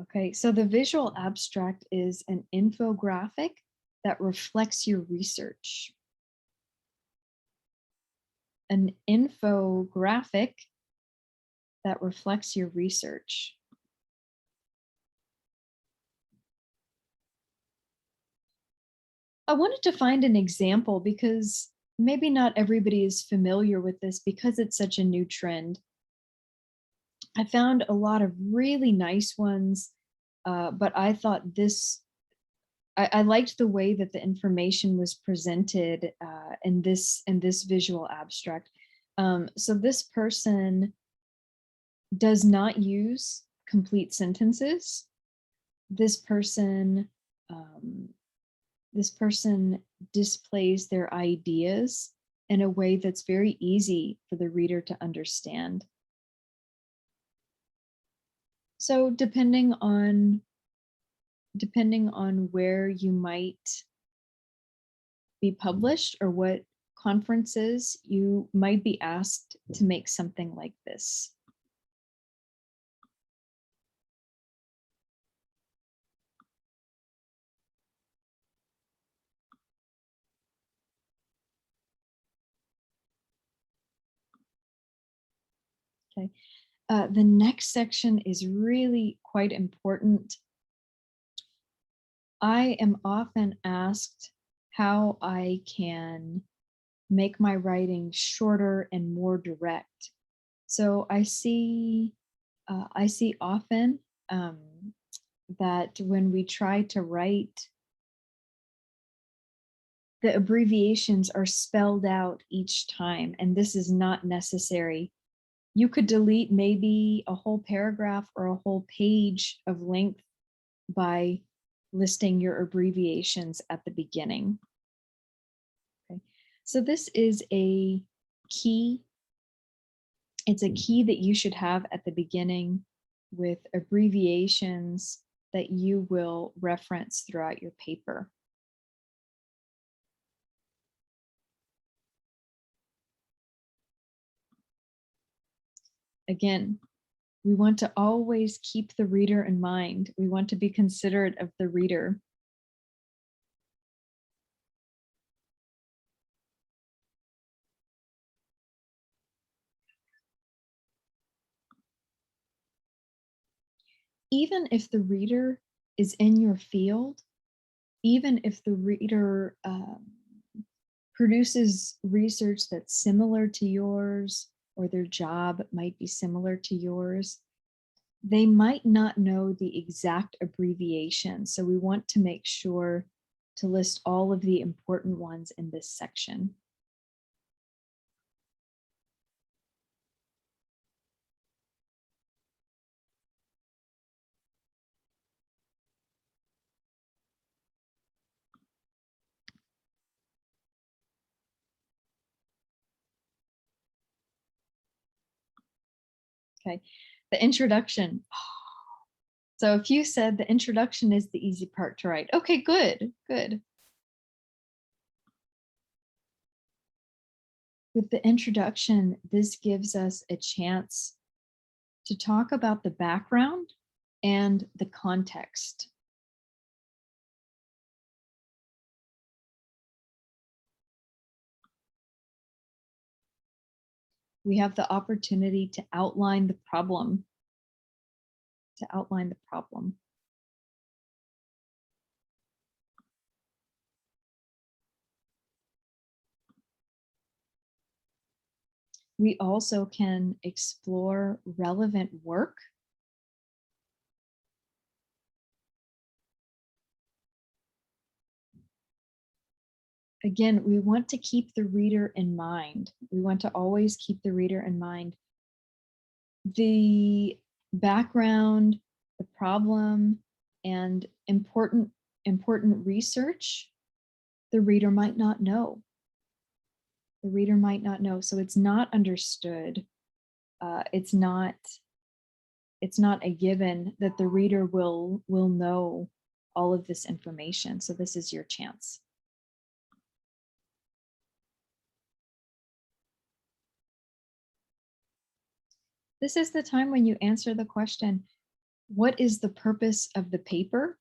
Okay, so the visual abstract is an infographic that reflects your research. An infographic that reflects your research. I wanted to find an example because maybe not everybody is familiar with this because it's such a new trend. I found a lot of really nice ones, but I thought I liked the way that the information was presented in this visual abstract. So this person does not use complete sentences. This person displays their ideas in a way that's very easy for the reader to understand. So depending on where you might be published or what conferences, you might be asked to make something like this. Okay. The next section is really quite important. I am often asked how I can make my writing shorter and more direct. So I see often that when we try to write, the abbreviations are spelled out each time, and this is not necessary. You could delete maybe a whole paragraph or a whole page of length by listing your abbreviations at the beginning. Okay, so this is a key. It's a key that you should have at the beginning with abbreviations that you will reference throughout your paper. Again, we want to always keep the reader in mind. We want to be considerate of the reader. Even if the reader is in your field, even if the reader produces research that's similar to yours, or their job might be similar to yours, they might not know the exact abbreviation. So we want to make sure to list all of the important ones in this section. Okay, the introduction. So if you said the introduction is the easy part to write, okay, good, good. With the introduction, this gives us a chance to talk about the background and the context. We have the opportunity to outline the problem. We also can explore relevant work. Again, we want to keep the reader in mind. We want to always keep the reader in mind. The background, the problem, and important research, the reader might not know. The reader might not know, so it's not understood. It's not a given that the reader will know all of this information. So this is your chance. This is the time when you answer the question, What is the purpose of the paper?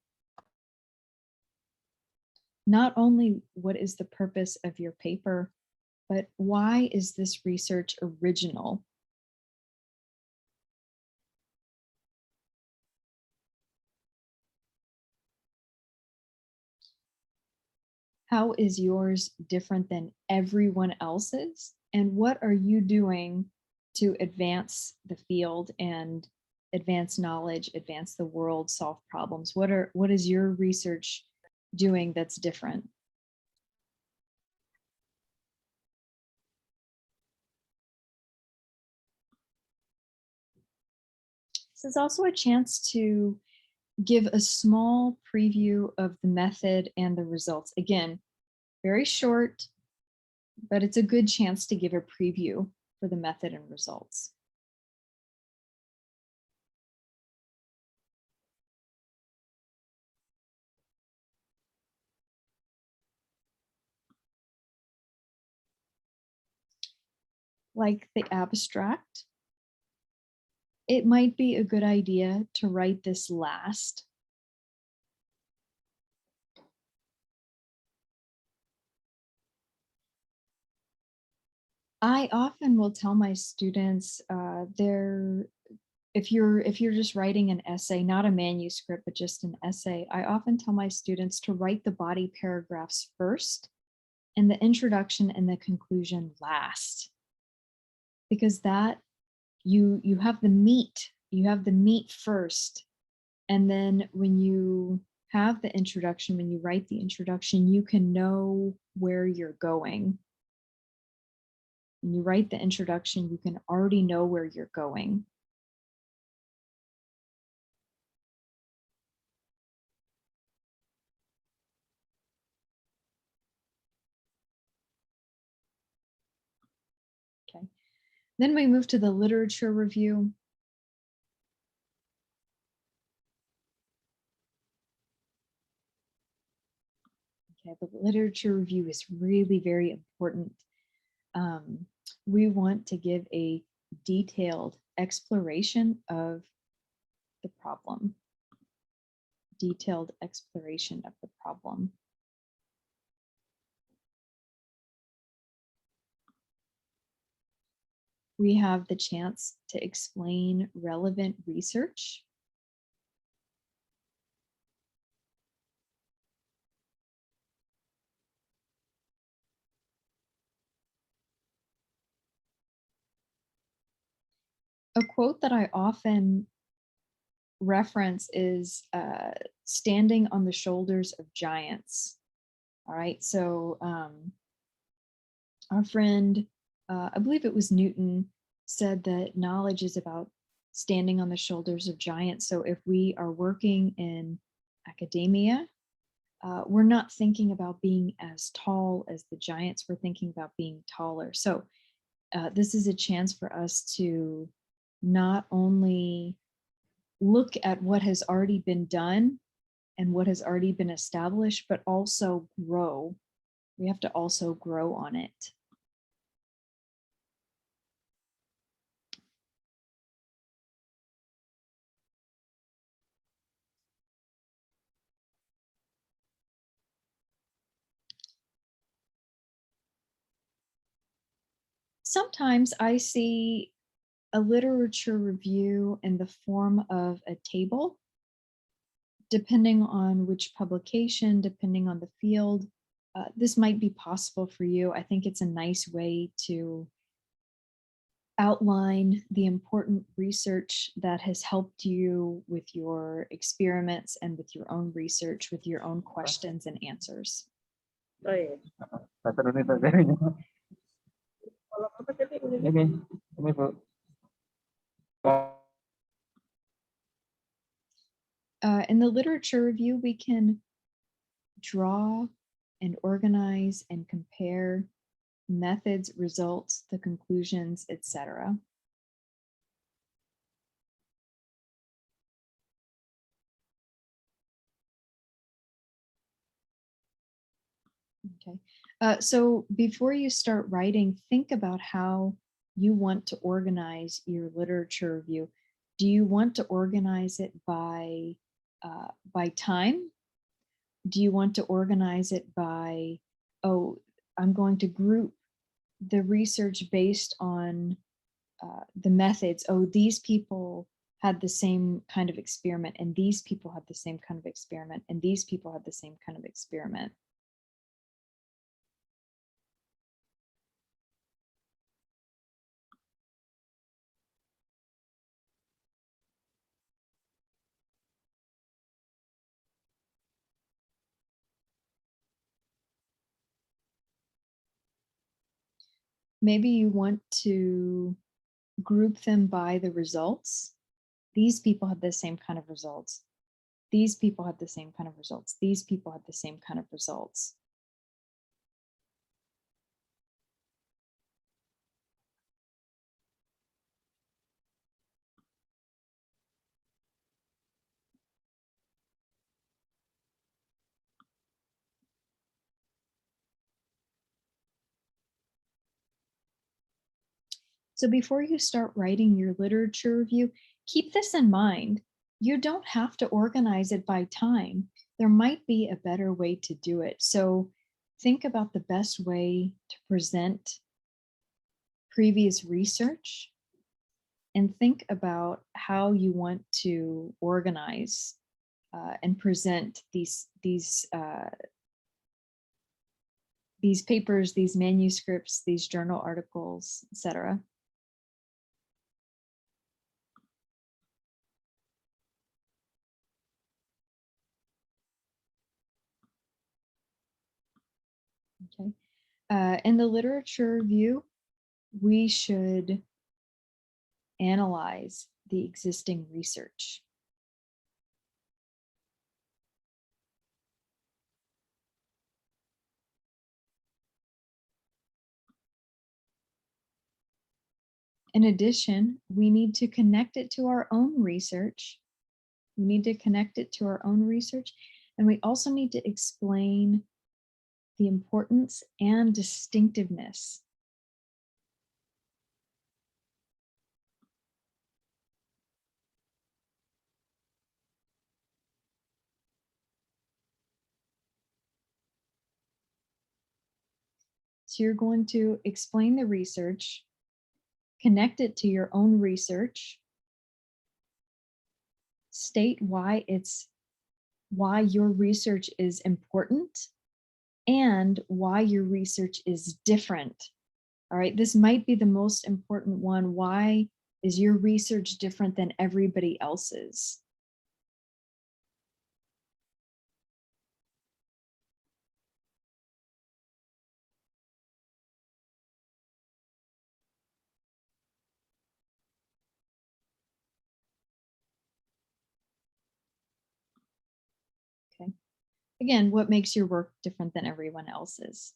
Not only what is the purpose of your paper, but why is this research original? How is yours different than everyone else's? And what are you doing to advance the field and advance knowledge, advance the world, solve problems? What is your research doing that's different? This is also a chance to give a small preview of the method and the results. Again, very short, but it's a good chance to give a preview for the method and results. Like the abstract, it might be a good idea to write this last. I often will tell my students if you're just writing an essay, not a manuscript, but just an essay, I often tell my students to write the body paragraphs first and the introduction and the conclusion last. Because that you have the meat first, and then when you have the introduction, when you write the introduction, you can know where you're going. When you write the introduction, you can already know where you're going. Okay. Then we move to the literature review. Okay, the literature review is really very important. We want to give a detailed exploration of the problem. Detailed exploration of the problem. We have the chance to explain relevant research. A quote that I often reference is standing on the shoulders of giants. All right, so our friend, I believe it was Newton, said that knowledge is about standing on the shoulders of giants. So if we are working in academia, we're not thinking about being as tall as the giants, we're thinking about being taller. So this is a chance for us to not only look at what has already been done and what has already been established, but also grow. We have to also grow on it. Sometimes I see a literature review in the form of a table, depending on which publication, depending on the field. This might be possible for you. I think it's a nice way to outline the important research that has helped you with your experiments and with your own research, with your own questions and answers. Oh iya. Ini Bu. In the literature review, we can draw and organize and compare methods, results, the conclusions, etc. Okay, so before you start writing, think about how you want to organize your literature review. Do you want to organize it by time? Do you want to organize it by, oh, I'm going to group the research based on the methods. Oh, these people had the same kind of experiment, and these people had the same kind of experiment, and these people had the same kind of experiment. Maybe you want to group them by the results. These people had the same kind of results. These people had the same kind of results. These people had the same kind of results. So before you start writing your literature review, keep this in mind. You don't have to organize it by time. There might be a better way to do it. So think about the best way to present previous research and think about how you want to organize and present these papers, these manuscripts, these journal articles, etc. Okay. In the literature review, we should analyze the existing research. In addition, we need to connect it to our own research. We need to connect it to our own research, and we also need to explain the importance and distinctiveness. So you're going to explain the research, connect it to your own research, state why your research is important and why your research is different. All right, this might be the most important one. Why is your research different than everybody else's? Okay. Again, what makes your work different than everyone else's?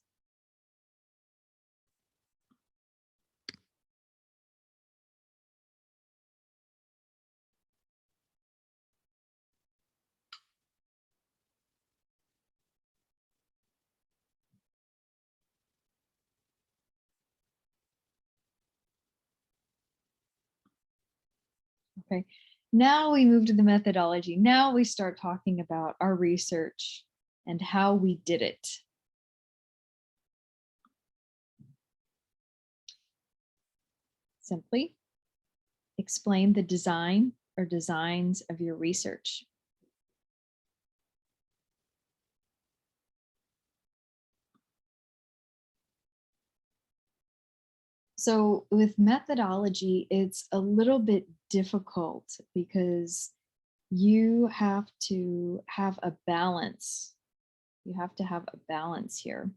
Okay, now we move to the methodology. Now we start talking about our research and how we did it. Simply explain the design or designs of your research. So with methodology, it's a little bit difficult because you have to have a balance. You have to have a balance here.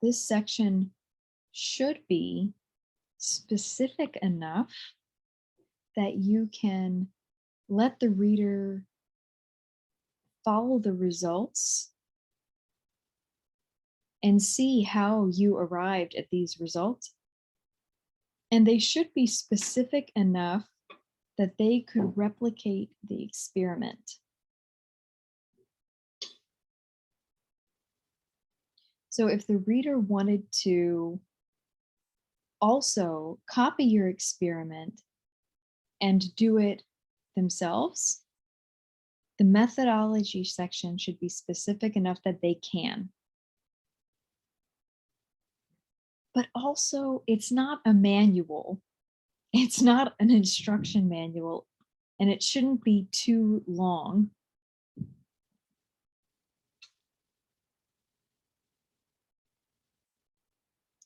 This section should be specific enough that you can let the reader follow the results and see how you arrived at these results. And they should be specific enough that they could replicate the experiment. So if the reader wanted to also copy your experiment and do it themselves, the methodology section should be specific enough that they can. But also, it's not a manual. It's not an instruction manual, and it shouldn't be too long.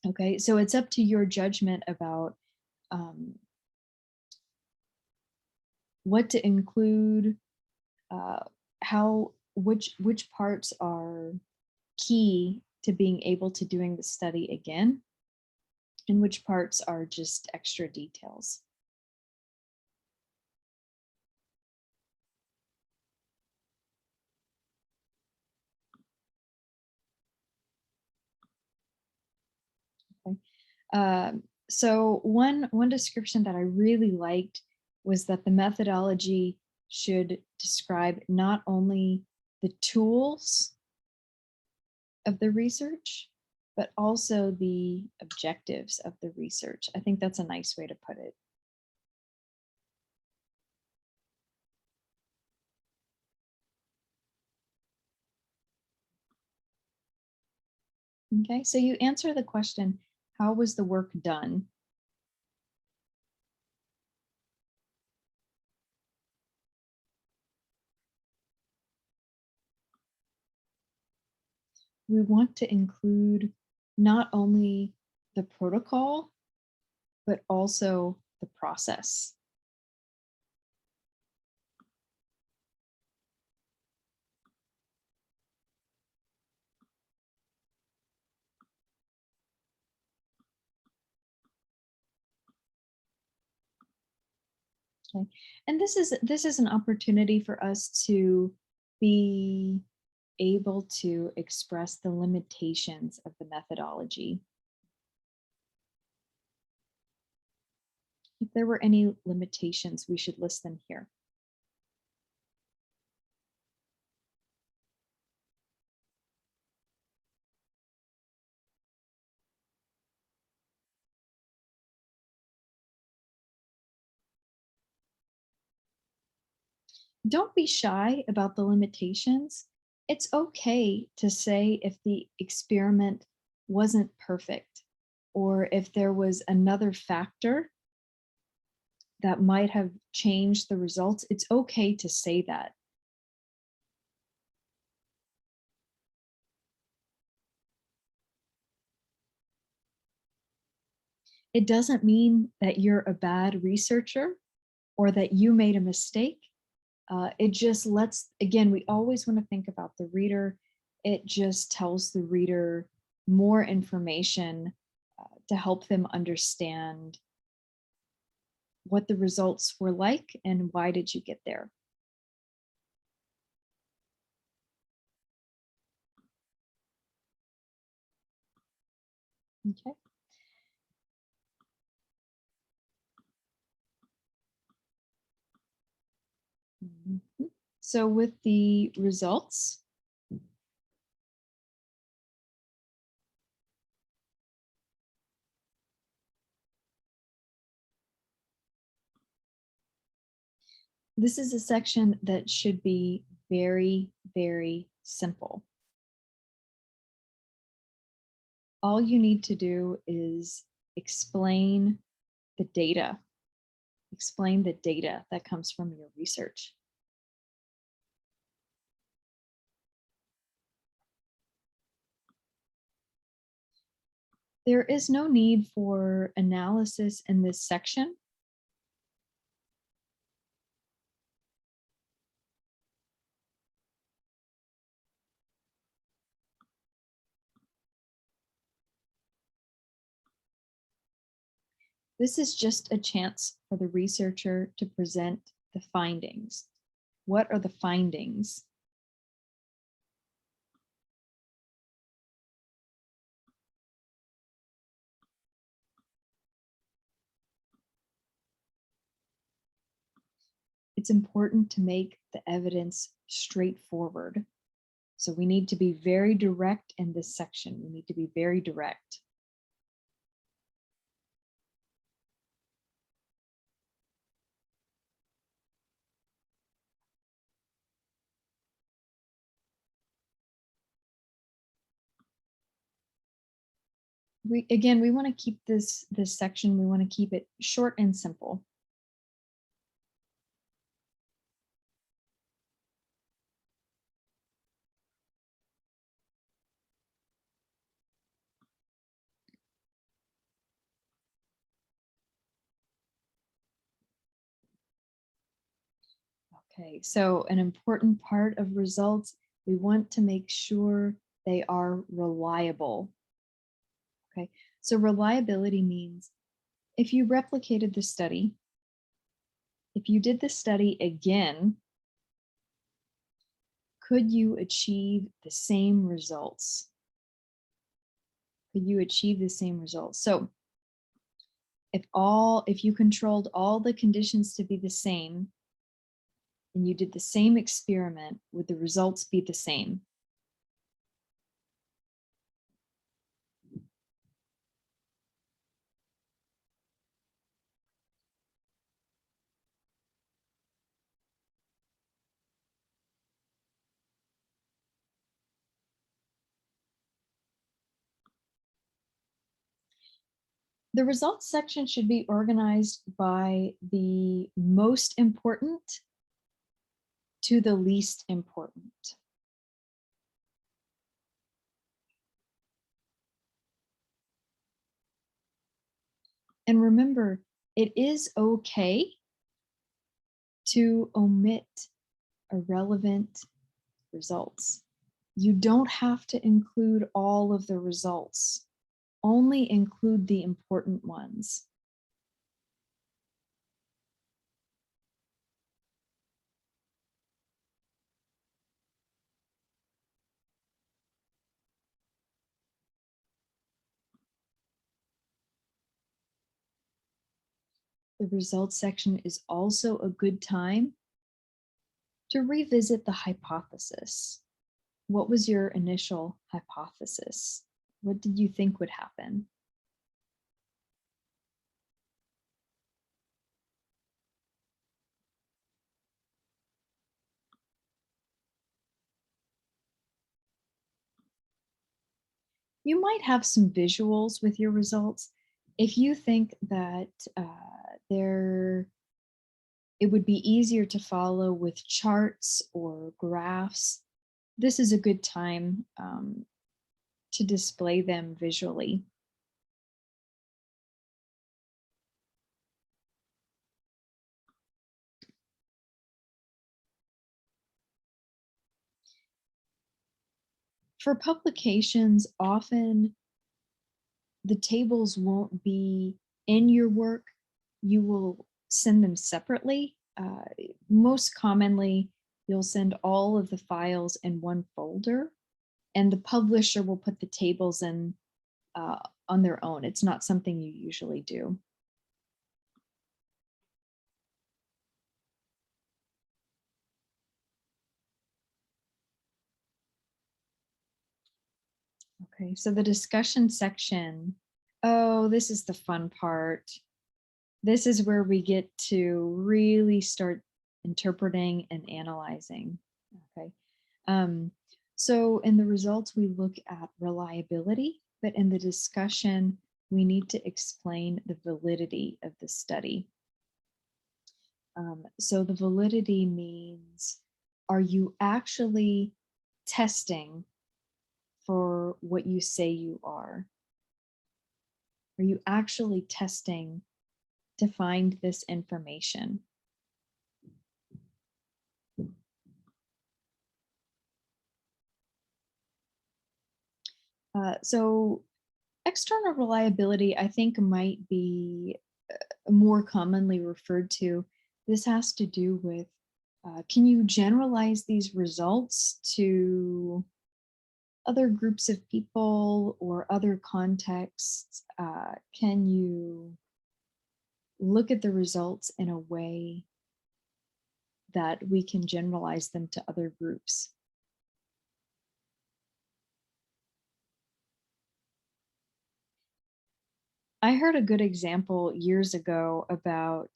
Okay, so it's up to your judgment about what to include, which parts are key to being able to doing the study again, and which parts are just extra details. Okay. So one description that I really liked was that the methodology should describe not only the tools of the research, but also the objectives of the research. I think that's a nice way to put it. Okay, so you answer the question, how was the work done? We want to include not only the protocol, but also the process. Okay. And this is an opportunity for us to be able to express the limitations of the methodology. If there were any limitations, we should list them here. Don't be shy about the limitations. It's okay to say if the experiment wasn't perfect, or if there was another factor that might have changed the results. It's okay to say that. It doesn't mean that you're a bad researcher or that you made a mistake. It just lets, again, we always want to think about the reader. It just tells the reader more information to help them understand what the results were like and why did you get there. Okay. So with the results, this is a section that should be very, very simple. All you need to do is explain the data. Explain the data that comes from your research. There is no need for analysis in this section. This is just a chance for the researcher to present the findings. What are the findings? It's important to make the evidence straightforward. So we need to be very direct in this section. We need to be very direct. we want to keep this section, we want to keep it short and simple. Okay, so an important part of results, we want to make sure they are reliable. Okay, so reliability means if you replicated the study, if you did the study again, could you achieve the same results? Could you achieve the same results? So if you controlled all the conditions to be the same, and you did the same experiment, would the results be the same? The results section should be organized by the most important to the least important. And remember, it is okay to omit irrelevant results. You don't have to include all of the results. Only include the important ones. The results section is also a good time to revisit the hypothesis. What was your initial hypothesis? What did you think would happen? You might have some visuals with your results. If you think that it would be easier to follow with charts or graphs, this is a good time to display them visually. For publications, often the tables won't be in your work. You will send them separately. Most commonly, you'll send all of the files in one folder, and the publisher will put the tables in on their own. It's not something you usually do. Okay, so the discussion section. Oh, this is the fun part. This is where we get to really start interpreting and analyzing. Okay. So in the results, we look at reliability, but in the discussion, we need to explain the validity of the study. So the validity means, are you actually testing for what you say you are? Are you actually testing to find this information? So external reliability, I think, might be more commonly referred to. This has to do with, can you generalize these results to other groups of people or other contexts? Can you look at the results in a way that we can generalize them to other groups? I heard a good example years ago about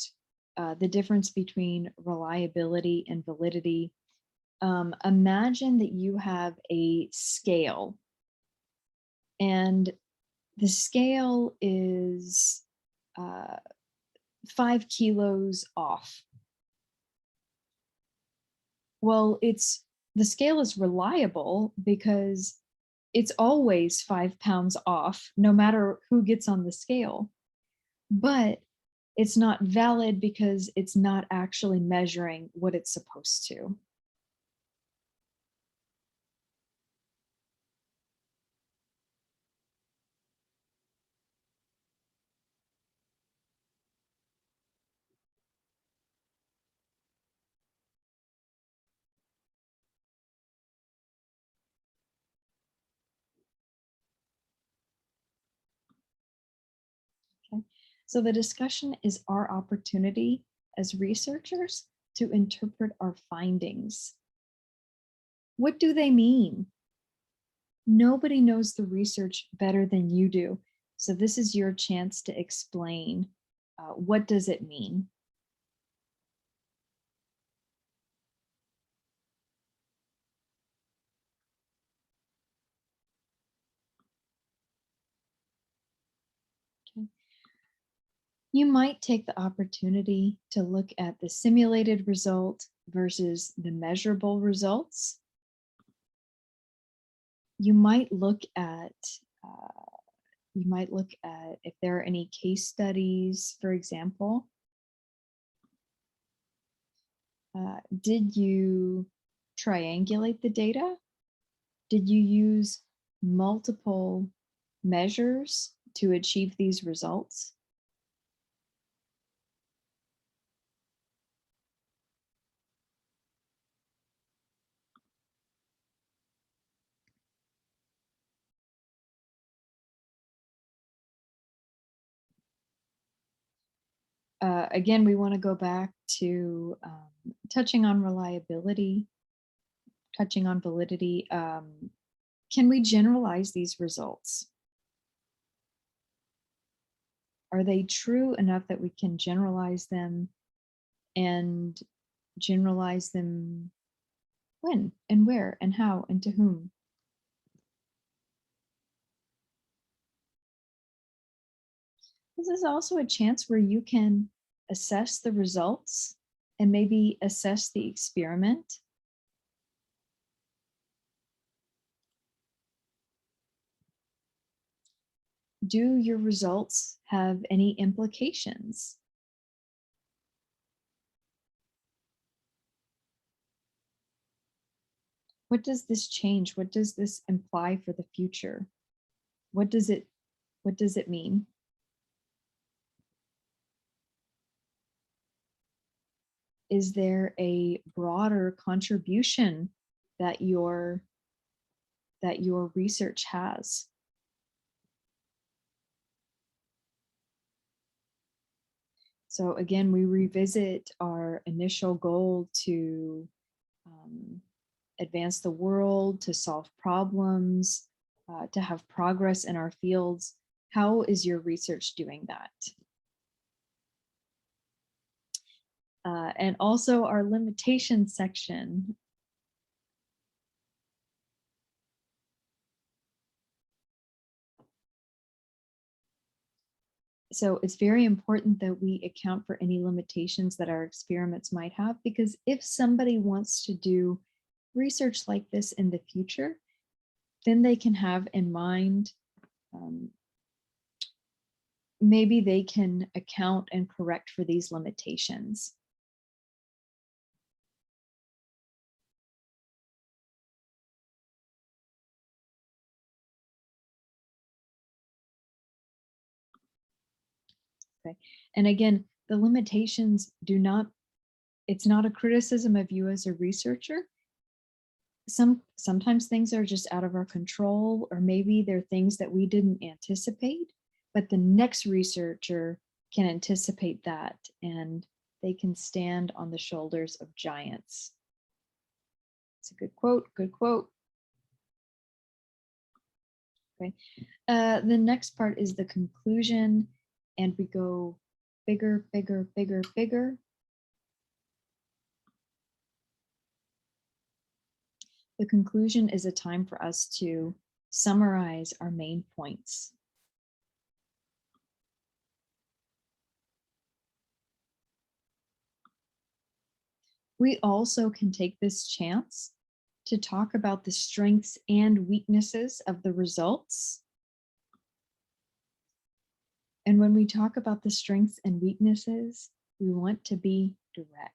the difference between reliability and validity. Imagine that you have a scale, and the scale is 5 kilos off. Well, the scale is reliable because it's always 5 pounds off, no matter who gets on the scale. But it's not valid because it's not actually measuring what it's supposed to. Okay. So the discussion is our opportunity as researchers to interpret our findings. What do they mean? Nobody knows the research better than you do. So this is your chance to explain what does it mean? Okay. You might take the opportunity to look at the simulated result versus the measurable results. You might look at if there are any case studies, for example. Did you triangulate the data? Did you use multiple measures to achieve these results? Again, we want to go back to touching on reliability, touching on validity. Can we generalize these results? Are they true enough that we can generalize them, and generalize them when and where and how and to whom? This is also a chance where you can assess the results and maybe assess the experiment. Do your results have any implications? What does this change? What does this imply for the future? What does it mean? Is there a broader contribution that your research has? So again, we revisit our initial goal to advance the world, to solve problems, to have progress in our fields. How is your research doing that? And also our limitation section. So it's very important that we account for any limitations that our experiments might have, because if somebody wants to do research like this in the future, then they can have in mind, maybe they can account and correct for these limitations. Okay. And again, the limitations it's not a criticism of you as a researcher. Sometimes things are just out of our control, or maybe they're things that we didn't anticipate, but the next researcher can anticipate that, and they can stand on the shoulders of giants. It's a good quote, good quote. Okay. The next part is the conclusion, and we go bigger, bigger, bigger, bigger. The conclusion is a time for us to summarize our main points. We also can take this chance to talk about the strengths and weaknesses of the results. And when we talk about the strengths and weaknesses, we want to be direct.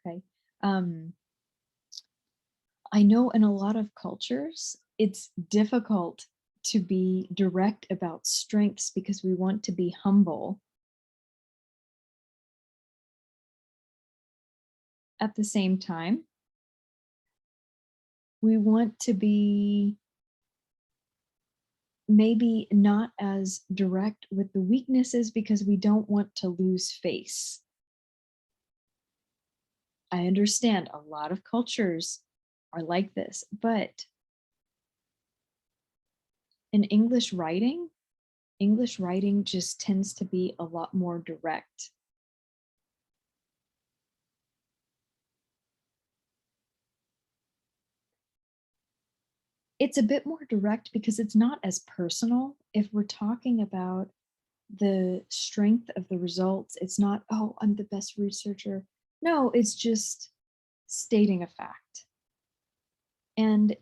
Okay. I know in a lot of cultures, it's difficult to be direct about strengths because we want to be humble. At the same time, we want to be maybe not as direct with the weaknesses because we don't want to lose face. I understand a lot of cultures are like this, but in English writing just tends to be a lot more direct. It's a bit more direct because it's not as personal. If we're talking about the strength of the results, it's not, oh, I'm the best researcher. No, it's just stating a fact. And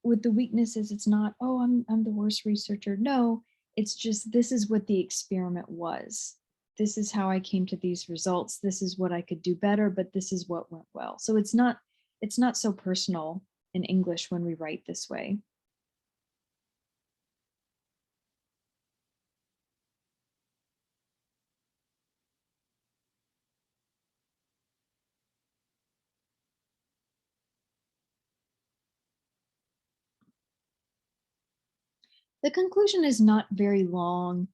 with the weaknesses, it's not, oh, I'm the worst researcher. No, it's just, this is what the experiment was. This is how I came to these results. This is what I could do better, but this is what went well. So it's not so personal in English when we write this way. The conclusion is not very long.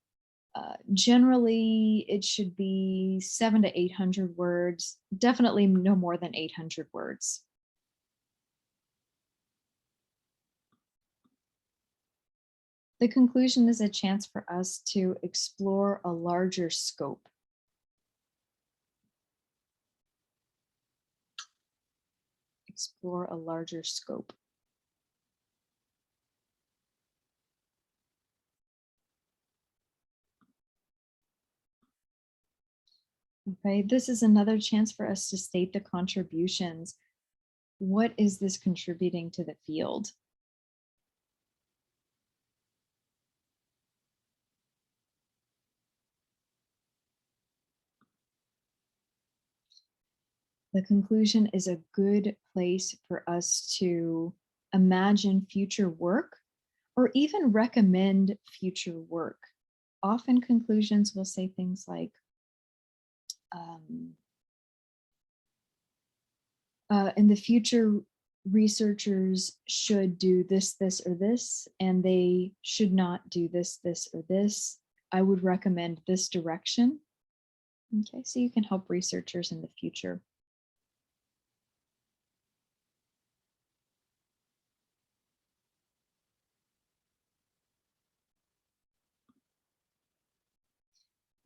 Generally, it should be 700 to 800 words, definitely no more than 800 words. The conclusion is a chance for us to explore a larger scope. Explore a larger scope. Okay, this is another chance for us to state the contributions. What is this contributing to the field? The conclusion is a good place for us to imagine future work or even recommend future work. Often conclusions will say things like, in the future, researchers should do this, this, or this, and they should not do this, this, or this. I would recommend this direction. Okay, so you can help researchers in the future.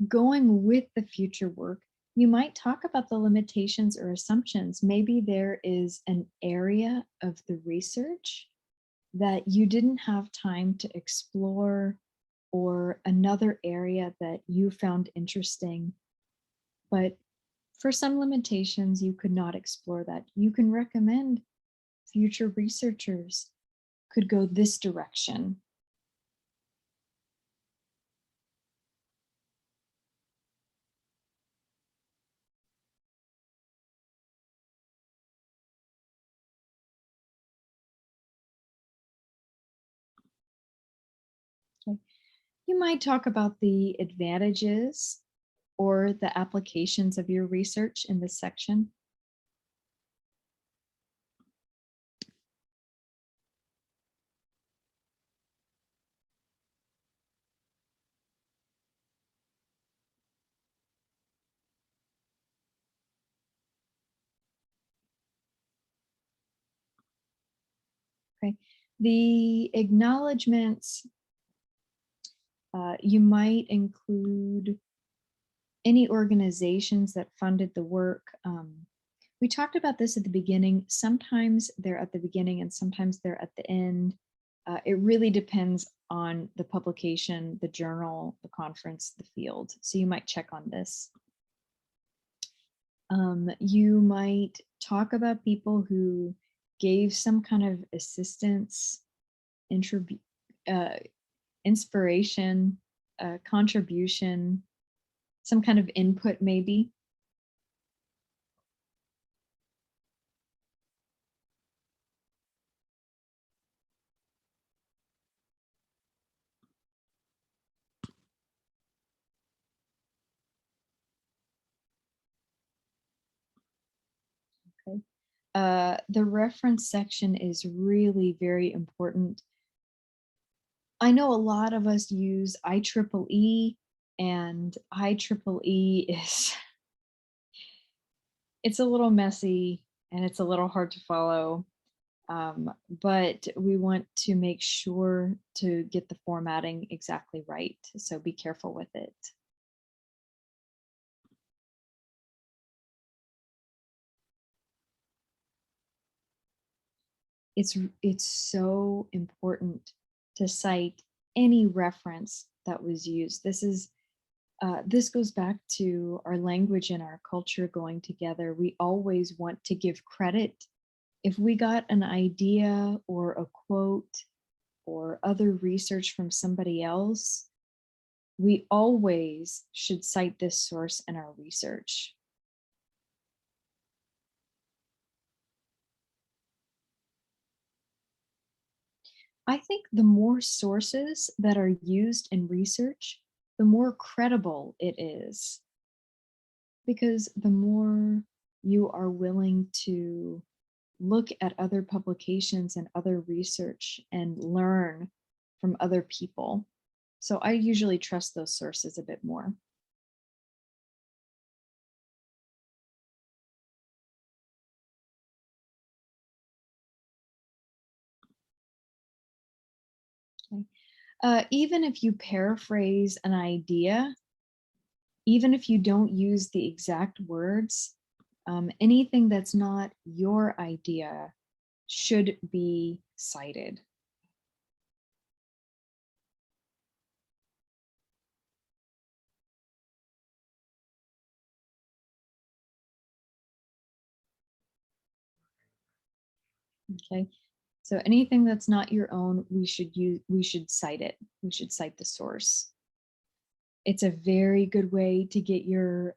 Going with the future work, you might talk about the limitations or assumptions. Maybe there is an area of the research that you didn't have time to explore, or another area that you found interesting, but for some limitations, you could not explore that. You can recommend future researchers could go this direction. Okay. You might talk about the advantages or the applications of your research in this section. Okay, the acknowledgements, you might include any organizations that funded the work, We talked about this at the beginning. Sometimes they're at the beginning and sometimes they're at the end. It really depends on the publication, the journal, the conference, the field. So you might check on this. You might talk about people who gave some kind of assistance, inspiration, contribution, some kind of input maybe. Okay. The reference section is really very important. I know a lot of us use IEEE, and IEEE is, it's a little messy and it's a little hard to follow, but we want to make sure to get the formatting exactly right. So be careful with it. It's so important to cite any reference that was used. This goes back to our language and our culture going together. We always want to give credit. If we got an idea or a quote or other research from somebody else, we always should cite this source in our research. I think the more sources that are used in research, the more credible it is. Because the more you are willing to look at other publications and other research and learn from other people. So I usually trust those sources a bit more. Okay. Even if you paraphrase an idea, even if you don't use the exact words, anything that's not your idea should be cited. Okay, so anything that's not your own, we should cite it. We should cite the source. It's a very good way to get your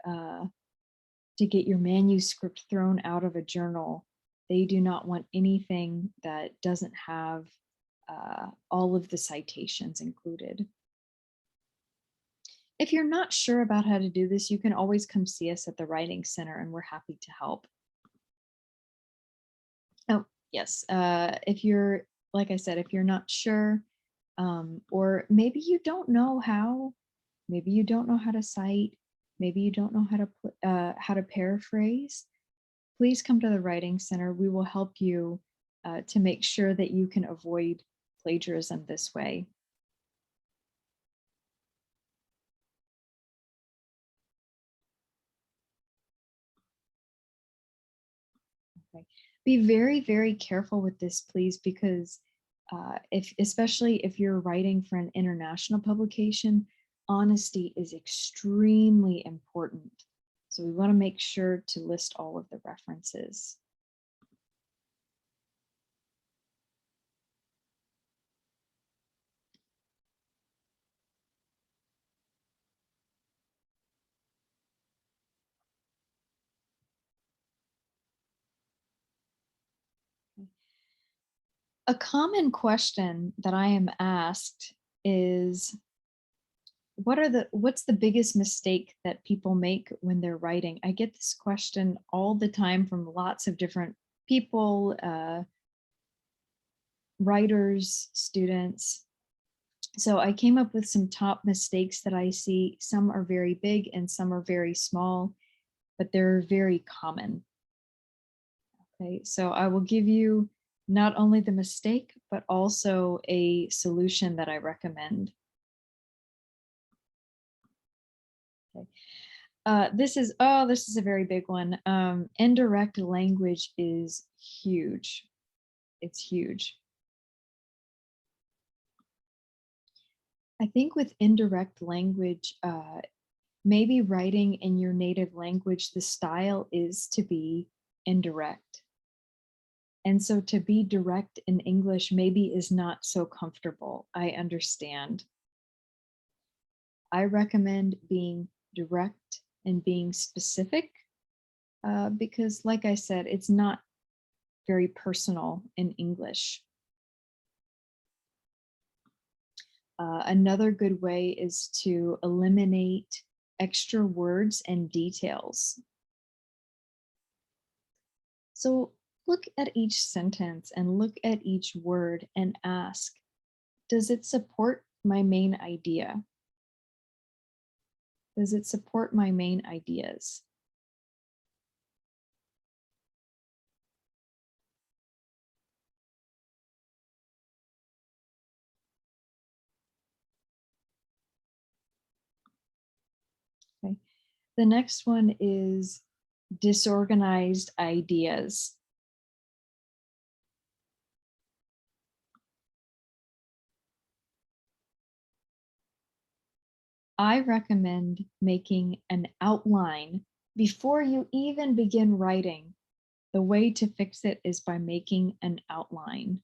manuscript thrown out of a journal. They do not want anything that doesn't have all of the citations included. If you're not sure about how to do this, you can always come see us at the Writing Center and we're happy to help. Oh, yes. If you're, like I said, if you're not sure, or maybe you don't know how, maybe you don't know how to cite, maybe you don't know how to paraphrase, please come to the Writing Center. We will help you to make sure that you can avoid plagiarism this way. Okay. Be very, very careful with this, please, because especially if you're writing for an international publication, honesty is extremely important. So we want to make sure to list all of the references. A common question that I am asked is, what's the biggest mistake that people make when they're writing? I get this question all the time from lots of different people, writers, students. So I came up with some top mistakes that I see. Some are very big and some are very small, but they're very common. Okay, so I will give you not only the mistake, but also a solution that I recommend. Okay. This is a very big one. Indirect language is huge. It's huge. I think with indirect language, maybe writing in your native language, the style is to be indirect. And so to be direct in English maybe is not so comfortable. I understand. I recommend being direct and being specific because, like I said, it's not very personal in English. Another good way is to eliminate extra words and details. So look at each sentence and look at each word and ask, does it support my main idea? Does it support my main ideas? Okay. The next one is disorganized ideas. I recommend making an outline before you even begin writing. The way to fix it is by making an outline.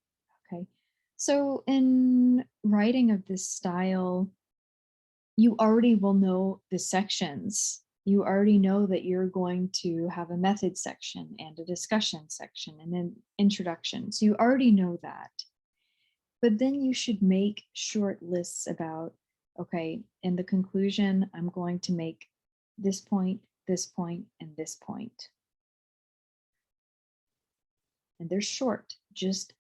Okay. So in writing of this style, you already will know the sections. You already know that you're going to have a method section and a discussion section and an introduction. So you already know that. But then you should make short lists about, okay, in the conclusion, I'm going to make this point, and this point. And they're short, just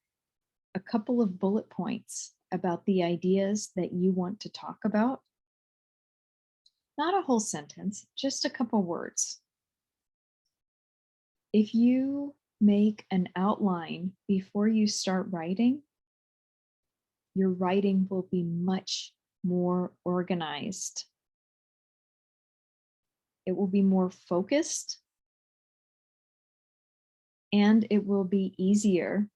a couple of bullet points about the ideas that you want to talk about. Not a whole sentence, just a couple words. If you make an outline before you start writing, your writing will be much more organized. It will be more focused, and it will be easier.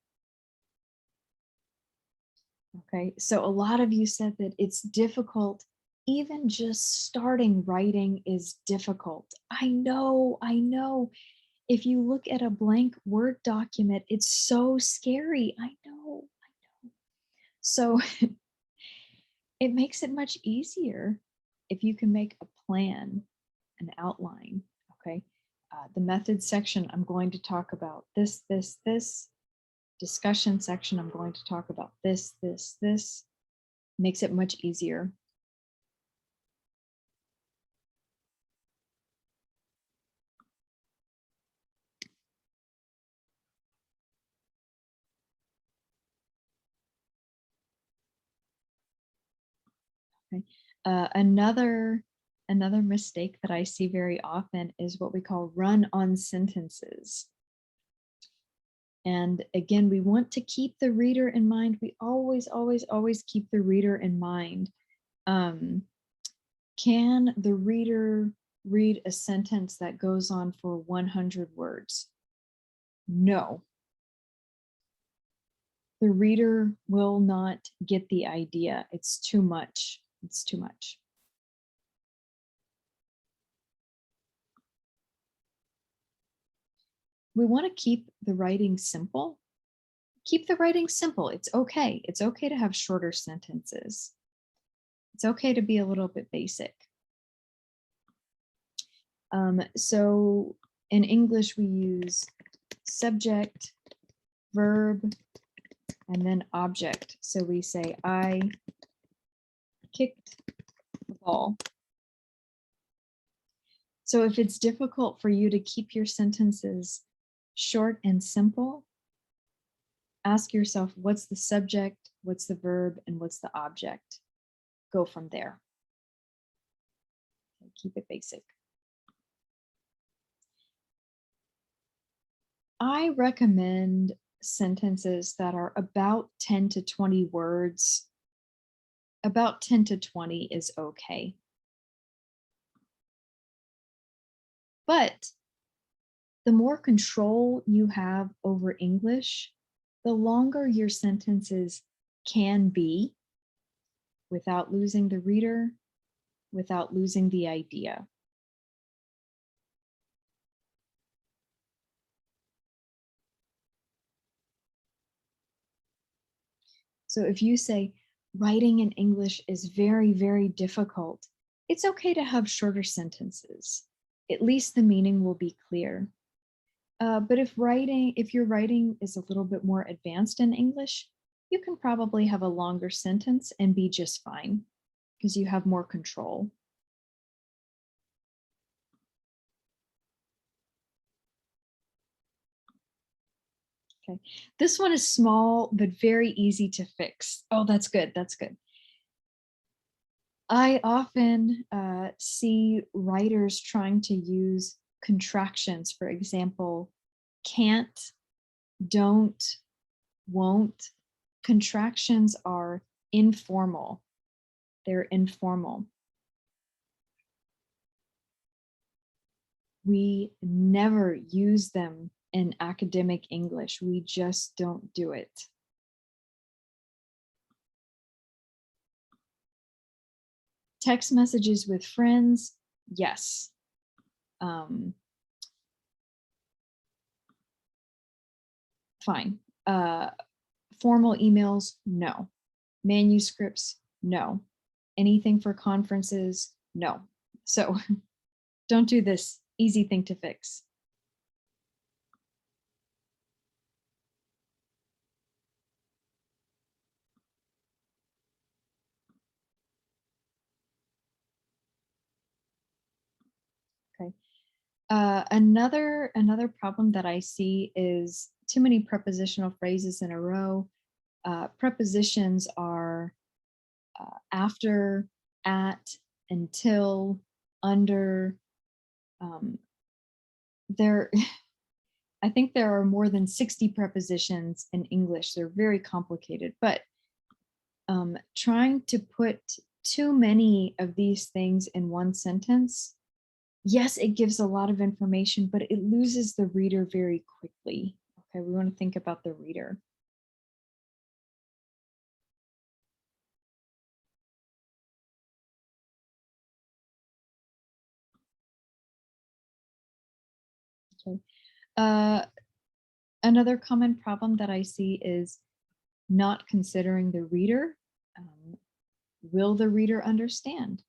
Okay, so a lot of you said that it's difficult. Even just starting writing is difficult. I know. If you look at a blank Word document, it's so scary. I know. So it makes it much easier if you can make a plan, an outline, okay? The method section, I'm going to talk about this. Discussion section, I'm going to talk about this. Makes it much easier. Okay. Another mistake that I see very often is what we call run-on sentences. And again, we want to keep the reader in mind. We always keep the reader in mind. Can the reader read a sentence that goes on for 100 words? No. The reader will not get the idea. It's too much. It's too much. We want to keep the writing simple. Keep the writing simple. It's okay. It's okay to have shorter sentences. It's okay to be a little bit basic. So in English, we use subject, verb, and then object. So we say, I kicked the ball. So if it's difficult for you to keep your sentences short and simple, ask yourself, what's the subject, what's the verb, and what's the object? Go from there. Okay, keep it basic. I recommend sentences that are about 10 to 20 words. About 10 to 20 is okay. But the more control you have over English, the longer your sentences can be without losing the reader, without losing the idea. So if you say writing in English is very, very difficult, it's okay to have shorter sentences. At least the meaning will be clear. But if your writing is a little bit more advanced in English, you can probably have a longer sentence and be just fine because you have more control. Okay, this one is small, but very easy to fix. Oh, that's good, that's good. I often see writers trying to use contractions. For example, can't, don't, won't. Contractions are informal. They're informal. We never use them in academic English. We just don't do it. Text messages with friends, yes. Fine. Formal emails, no. Manuscripts, no. Anything for conferences, no. So don't do this. Easy thing to fix. Okay. Another problem that I see is too many prepositional phrases in a row. Prepositions are after, at, until, under. I think there are more than 60 prepositions in English. They're very complicated, but trying to put too many of these things in one sentence, yes, it gives a lot of information, but it loses the reader very quickly. Okay, we want to think about the reader. Okay. Another common problem that I see is not considering the reader. Will the reader understand?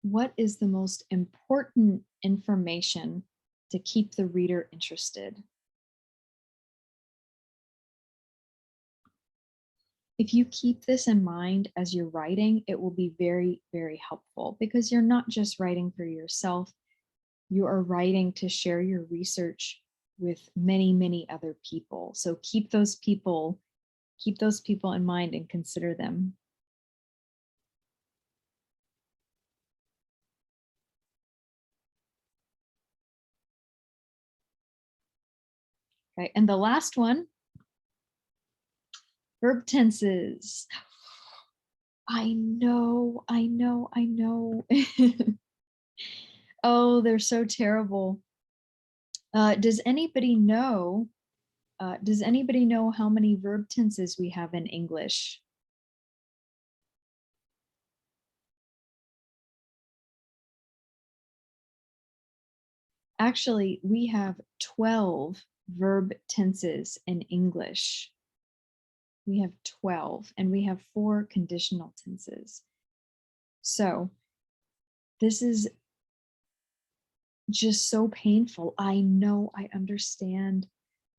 What is the most important information to keep the reader interested? If you keep this in mind as you're writing, it will be very, very helpful because you're not just writing for yourself, you are writing to share your research with many, many other people. So keep those people in mind and consider them. Okay, and the last one, verb tenses. I know. Oh, they're so terrible. Does anybody know how many verb tenses we have in English? Actually, we have 12 verb tenses in English. We have 12, and we have 4 conditional tenses. So this is just so painful. I know, I understand,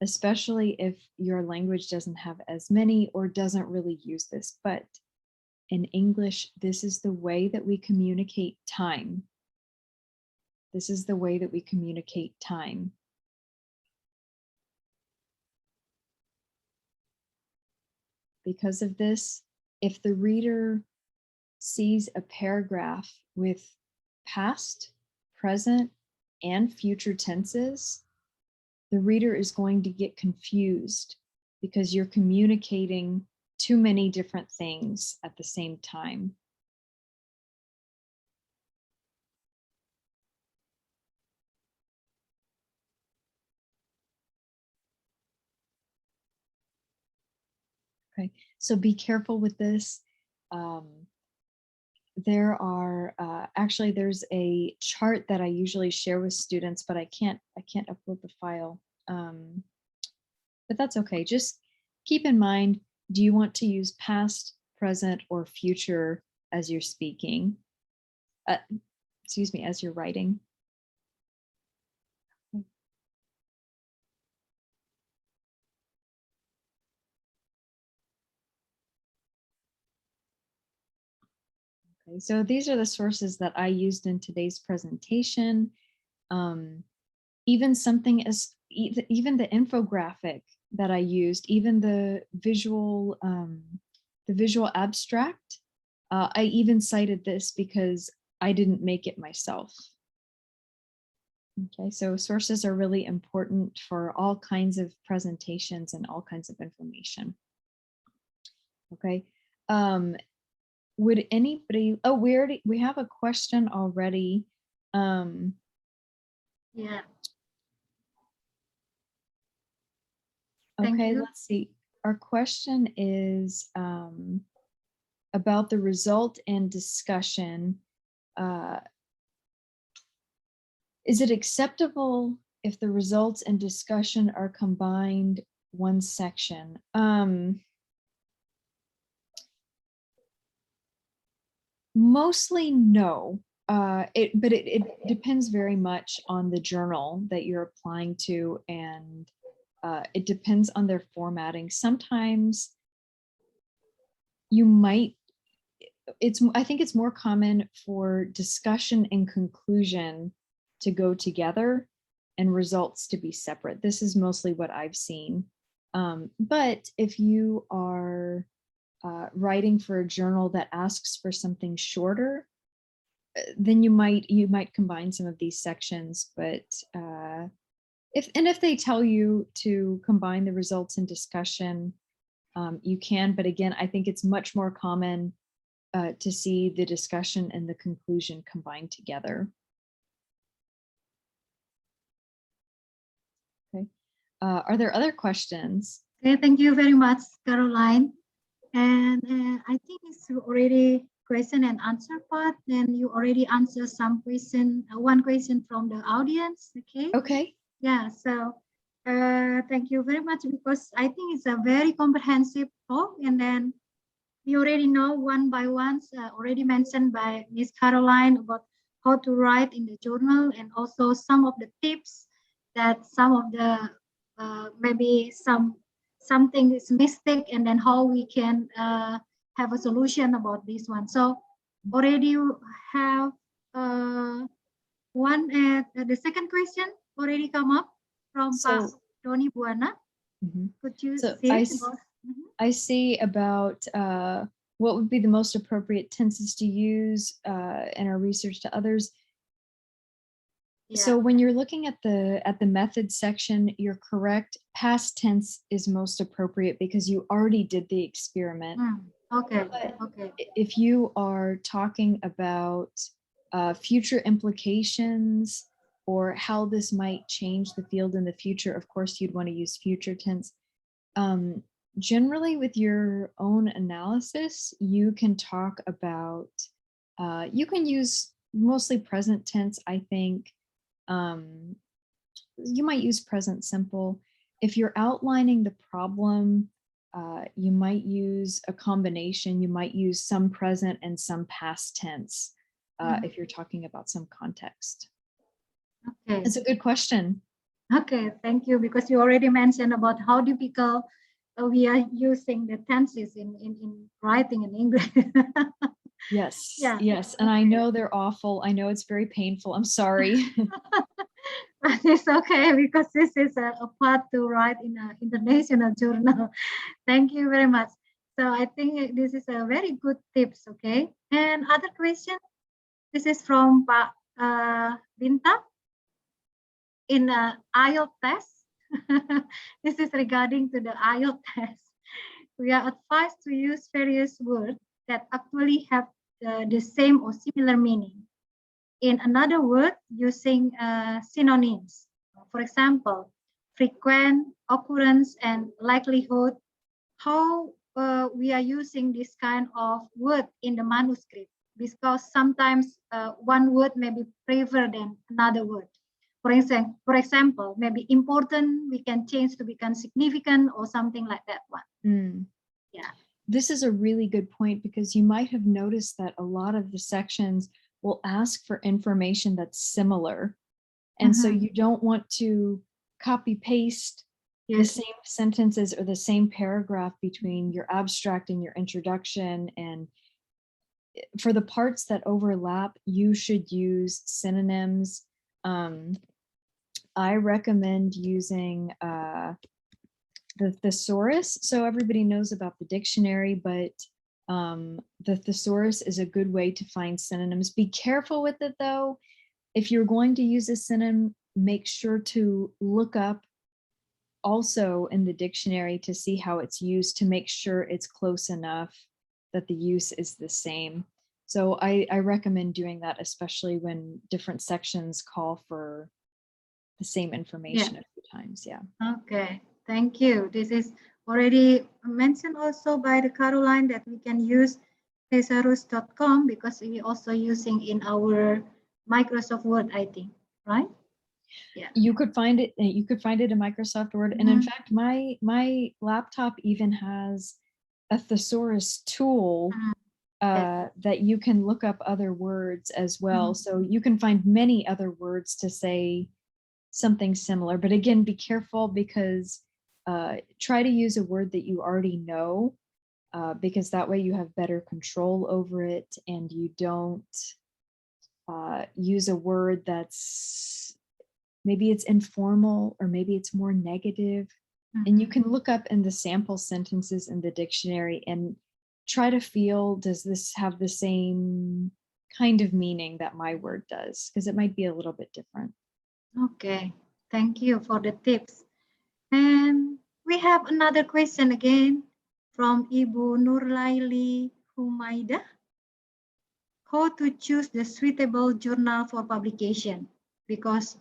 especially if your language doesn't have as many or doesn't really use this. But in English, this is the way that we communicate time. This is the way that we communicate time. Because of this, if the reader sees a paragraph with past, present, and future tenses, the reader is going to get confused because you're communicating too many different things at the same time. Okay, so be careful with this. There are actually there's a chart that I usually share with students, but I can't upload the file. But that's okay. Just keep in mind, do you want to use past, present, or future as you're speaking? Excuse me, as you're writing. Okay, so these are the sources that I used in today's presentation. Even something as even the infographic that I used, even the visual abstract, I even cited this because I didn't make it myself. Okay, so sources are really important for all kinds of presentations and all kinds of information. Okay. Would anybody, oh, we have a question already. Yeah. Okay, let's see. Our question is about the result and discussion. Is it acceptable if the results and discussion are combined one section? Mostly no, but it depends very much on the journal that you're applying to, and it depends on their formatting. Sometimes you might, I think it's more common for discussion and conclusion to go together and results to be separate. This is mostly what I've seen. But if you are writing for a journal that asks for something shorter, then you might combine some of these sections. But if they tell you to combine the results and discussion, you can. But again, I think it's much more common to see the discussion and the conclusion combined together. Okay. Are there other questions? Okay, thank you very much, Caroline. And I think it's already question and answer part. Then you already answered some question, one question from the audience. Okay. Okay. Yeah. So thank you very much, because I think it's a very comprehensive talk. And then we already know one by one, already mentioned by Miss Caroline about how to write in the journal, and also some of the tips that some of the maybe something is mistake, and then how we can have a solution about this one. So already you have one the second question already come up from Pak Doni Buana. Could you I see about what would be the most appropriate tenses to use in our research to others. Yeah. So when you're looking at the method section, you're correct. Past tense is most appropriate because you already did the experiment. Okay. But okay. If you are talking about future implications or how this might change the field in the future, of course, you'd want to use future tense. Generally, with your own analysis, you can talk about, you can use mostly present tense, I think. You might use present simple. If you're outlining the problem, you might use a combination. You might use some present and some past tense if you're talking about some context. Okay. It's a good question. Okay, thank you, because you already mentioned about how difficult we are using the tenses in writing in English. Yes, Yeah. yes, and I know they're awful. I know it's very painful. I'm sorry. But it's okay, because this is a part to write in an international journal. Thank you very much. So I think this is a very good tips. Okay, and other question. This is from Pak Binta. In IELTS test, this is regarding to the IELTS test. We are advised to use various words that actually have the same or similar meaning. In another word, using synonyms. For example, frequent, occurrence, and likelihood. how we are using this kind of word in the manuscript, because sometimes one word may be preferred than another word. For example, maybe important we can change to become significant or something like that one. Yeah. This is a really good point, because you might have noticed that a lot of the sections will ask for information that's similar. And so you don't want to copy paste the same sentences or the same paragraph between your abstract and your introduction. And for the parts that overlap, you should use synonyms. I recommend using the Thesaurus. So everybody knows about the dictionary, but the Thesaurus is a good way to find synonyms. Be careful with it though. If you're going to use a synonym, make sure to look up also in the dictionary to see how it's used, to make sure it's close enough that the use is the same. So I recommend doing that, especially when different sections call for the same information a few times. Yeah. Okay, thank you. This is already mentioned also by the Caroline that we can use thesaurus.com, because we also using in our Microsoft Word, I think, right? Yeah. You could find it. You could find it in Microsoft Word, and in fact, my laptop even has a thesaurus tool that you can look up other words as well. So you can find many other words to say something similar. But again, be careful, because try to use a word that you already know, because that way you have better control over it, and you don't use a word that's maybe it's informal or maybe it's more negative. And you can look up in the sample sentences in the dictionary and try to feel, does this have the same kind of meaning that my word does? Because it might be a little bit different. Okay, thank you for the tips. And we have another question again from Ibu Nurlaili Humaida. How to choose the suitable journal for publication? Because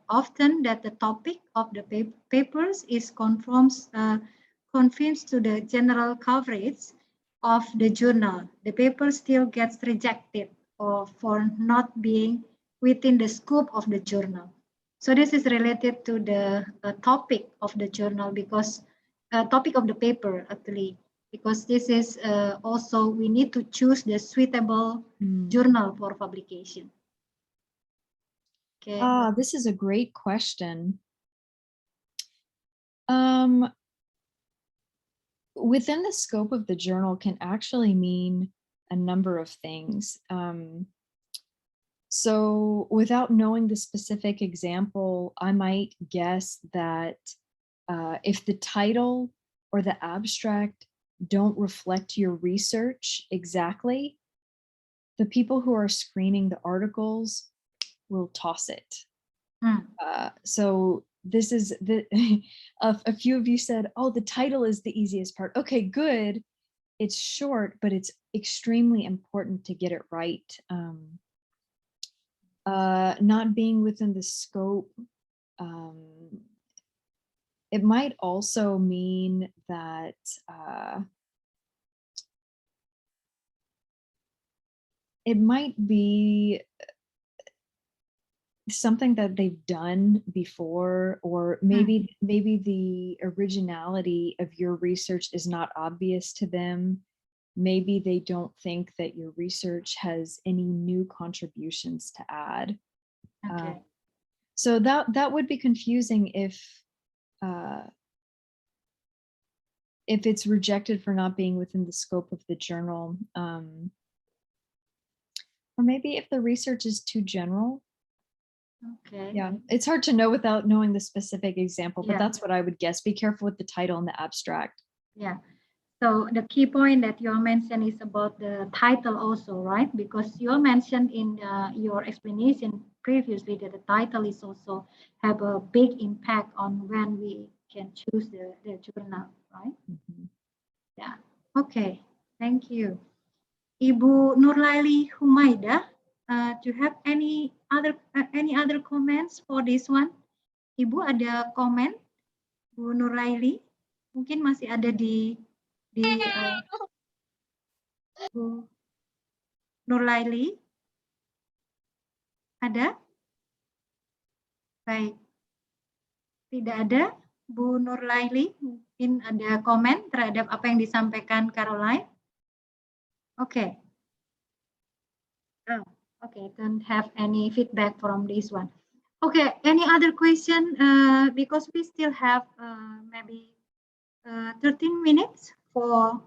often that the topic of the papers is conforms to the general coverage of the journal. The paper still gets rejected or for not being within the scope of the journal. So this is related to the topic of the journal, because topic of the paper actually, because this is also we need to choose the suitable journal for publication. Okay. This is a great question. Within the scope of the journal can actually mean a number of things. So without knowing the specific example, I might guess that if the title or the abstract don't reflect your research exactly, the people who are screening the articles will toss it. So this is a few of you said, oh, the title is the easiest part. Okay, good. It's short, but it's extremely important to get it right. Not being within the scope. It might also mean that it might be something that they've done before, or maybe the originality of your research is not obvious to them. Maybe they don't think that your research has any new contributions to add. Okay. So that would be confusing if it's rejected for not being within the scope of the journal. Or maybe if the research is too general. Okay. Yeah, it's hard to know without knowing the specific example, but that's what I would guess. Be careful with the title and the abstract. Yeah. So the key point that you mentioned is about the title also, right? Because you mentioned in your explanation previously that the title is also have a big impact on when we can choose the journal, right? Yeah. Okay. Thank you. Ibu Nurlaili Humaida, do you have any other comments for this one? Ibu ada komen? Bu Nurlaili, Mungkin masih ada di Bu Nurlaili. Ada? Baik. Tidak ada. Bu Nurlaili, mungkin ada komen terhadap apa yang disampaikan Caroline. Oke. Oh, okay, don't have any feedback from this one. Okay, any other question? Because we still have maybe 13 minutes for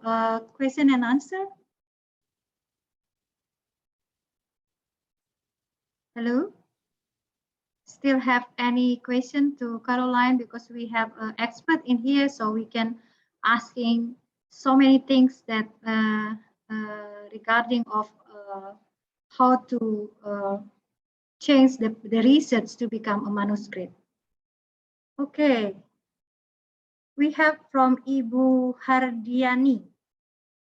question and answer. Hello? Still have any question to Caroline, because we have an expert in here, so we can asking so many things that regarding of how to change the research to become a manuscript. Okay. We have from Ibu Hardiani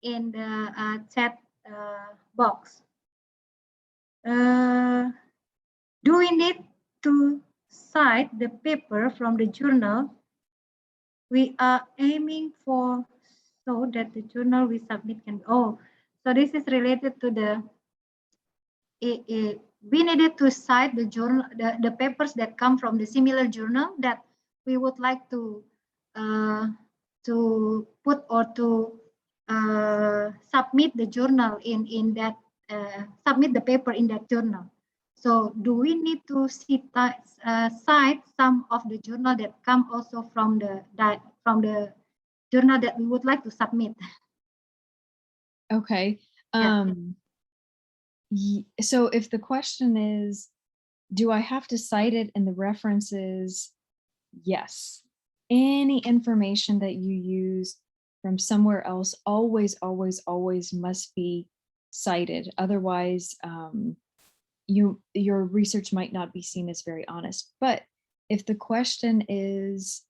in the chat box. Do we need to cite the paper from the journal we are aiming for, so that the journal we submit can, oh, so this is related to the, we needed to cite the journal, the papers that come from the similar journal that we would like to put or to submit the journal in that, submit the paper in that journal. So do we need to cite some of the journal that come also from the journal that we would like to submit? Okay. So if the question is, do I have to cite it in the references? Yes. Any information that you use from somewhere else always must be cited. Otherwise, your research might not be seen as very honest. But if the question is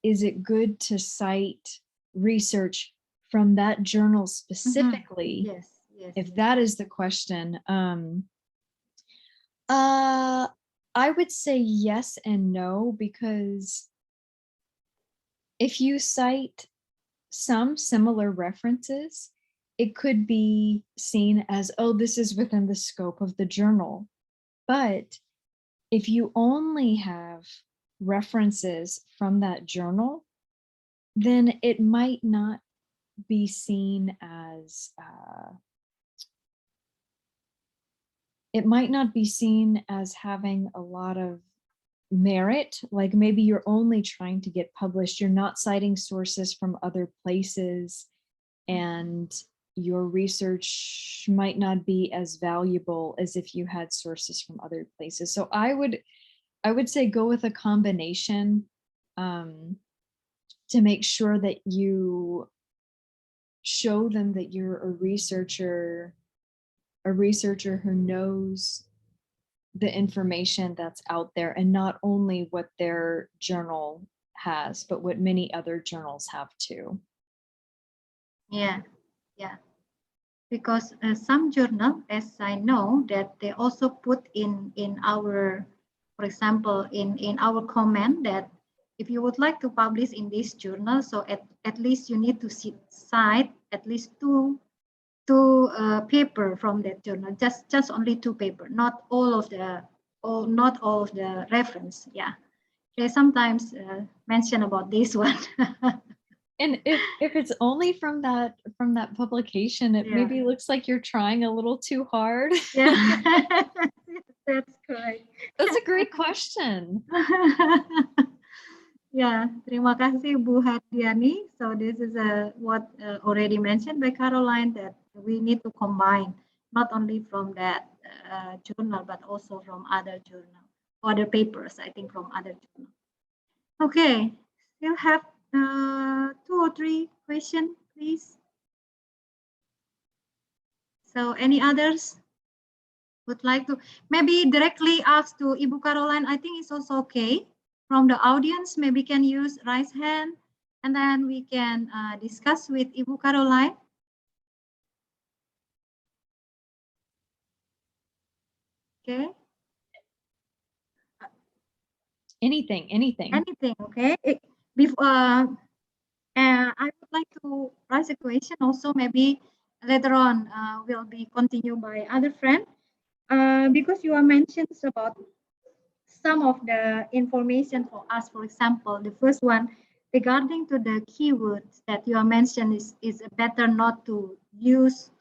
it good to cite research from that journal specifically? Yes. Yes. If that is the question, I would say yes and no, because if you cite some similar references, it could be seen as, oh, this is within the scope of the journal. But if you only have references from that journal, then it might not be seen as having a lot of merit. Like maybe you're only trying to get published, you're not citing sources from other places, and your research might not be as valuable as if you had sources from other places. So I would say go with a combination to make sure that you show them that you're a researcher who knows the information that's out there, and not only what their journal has, but what many other journals have too. Yeah. Because some journal, as I know, that they also put in our, for example, in our comment that if you would like to publish in this journal, so at least you need to cite at least two paper from that journal, just only 2 paper, not all of the reference. Yeah, they sometimes mention about this one. And if it's only from that publication, it maybe looks like you're trying a little too hard. Yeah, that's correct. That's a great question. Yeah, terima kasih Bu Hardiani. So this is what already mentioned by Caroline, that we need to combine not only from that journal, but also from other journal, other papers, I think from other journal. Okay, still have 2 or 3 questions, please. So any others would like to maybe directly ask to Ibukarolai? I think it's also okay. From the audience, maybe can use raise hand, and then we can discuss with Ibukarolai. Okay. Anything. Anything, okay. before, I would like to raise a question also, maybe later on will be continued by other friend, because you are mentioned about some of the information for us. For example, the first one regarding to the keywords that you are mentioned is better not to use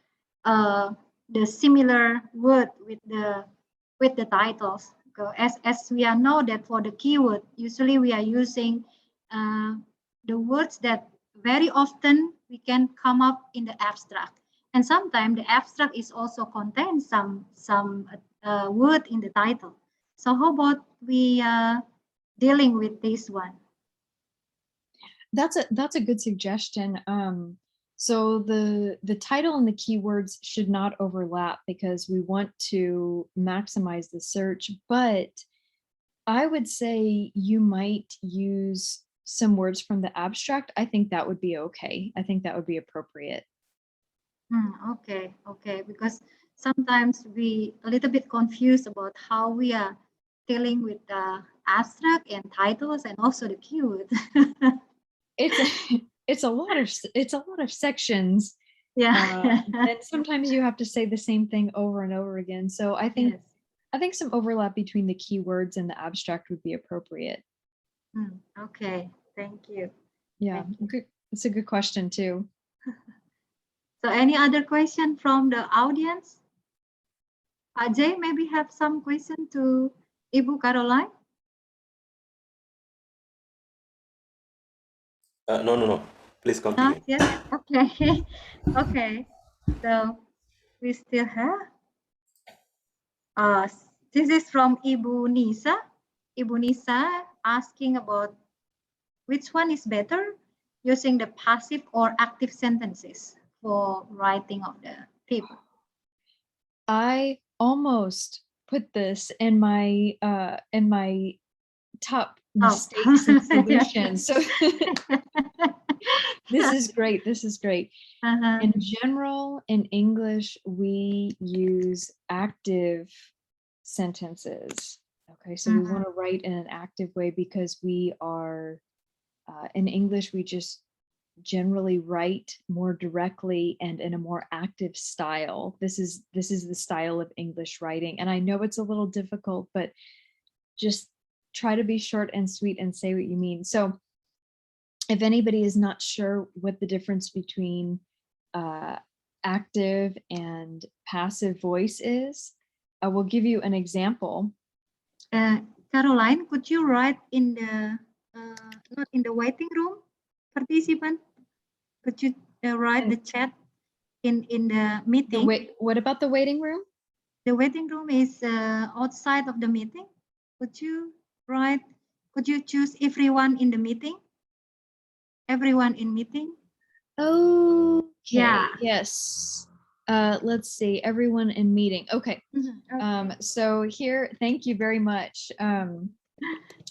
the similar word with the titles. As we are know that for the keyword, usually we are using the words that very often we can come up in the abstract, and sometimes the abstract is also contains some word in the title. So how about we dealing with this one? That's a good suggestion. So the title and the keywords should not overlap because we want to maximize the search, but I would say you might use some words from the abstract. I think that would be okay. I think that would be appropriate. Okay, because sometimes we a little bit confused about how we are dealing with the abstract and titles and also the keyword. It's a lot of sections. Yeah. And sometimes you have to say the same thing over and over again. So I think Yes. I think some overlap between the keywords and the abstract would be appropriate. Okay, thank you. Yeah, Thank you. good. It's a good question too. So any other question from the audience? Jay, maybe have some question to Ibukarolai? No. Please continue. Not yet. Okay. Okay. So we still have. This is from Ibu Nisa. Ibu Nisa asking about which one is better, using the passive or active sentences for writing of the paper. I almost put this in my top mistakes and solutions. So this is great. This is great. In general, in English, we use active sentences. Okay, so we want to write in an active way because we are, in English, we just generally write more directly and in a more active style. This is the style of English writing. And I know it's a little difficult, but just try to be short and sweet and say what you mean. So if anybody is not sure what the difference between active and passive voice is, I will give you an example. Caroline, could you write in the, not in the waiting room, participant? Could you write the chat in the meeting? What about the waiting room? The waiting room is outside of the meeting. Could you write, could you choose everyone in the meeting? Everyone in meeting? Okay, Yeah. yes. Let's see, everyone in meeting. Okay. Okay. So here, thank you very much.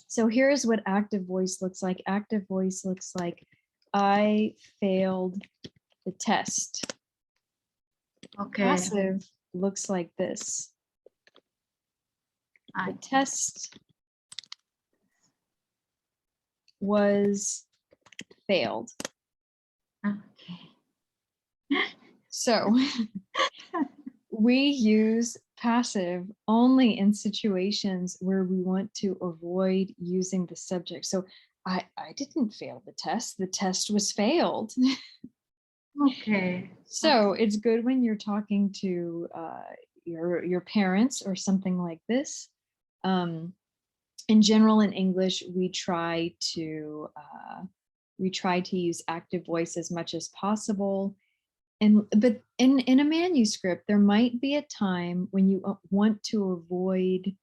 So here's what active voice looks like. Active voice looks like, I failed the test. Okay. Passive looks like this. The test was failed. Okay. So we use passive only in situations where we want to avoid using the subject. So I didn't fail the test was failed. Okay. So it's good when you're talking to your parents or something like this. In general, in English, we try to use active voice as much as possible. But in a manuscript, there might be a time when you want to avoid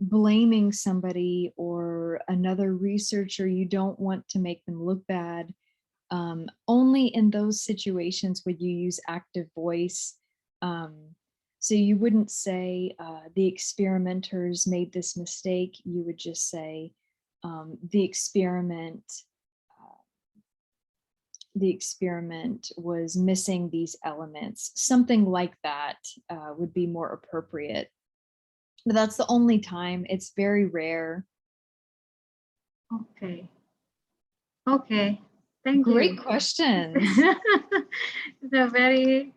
blaming somebody or another researcher. You don't want to make them look bad. Only in those situations would you use active voice. So you wouldn't say the experimenters made this mistake. You would just say the experiment was missing these elements. Something like that would be more appropriate. But that's the only time. It's very rare. Okay. Okay. Thank Great you. questions. They're very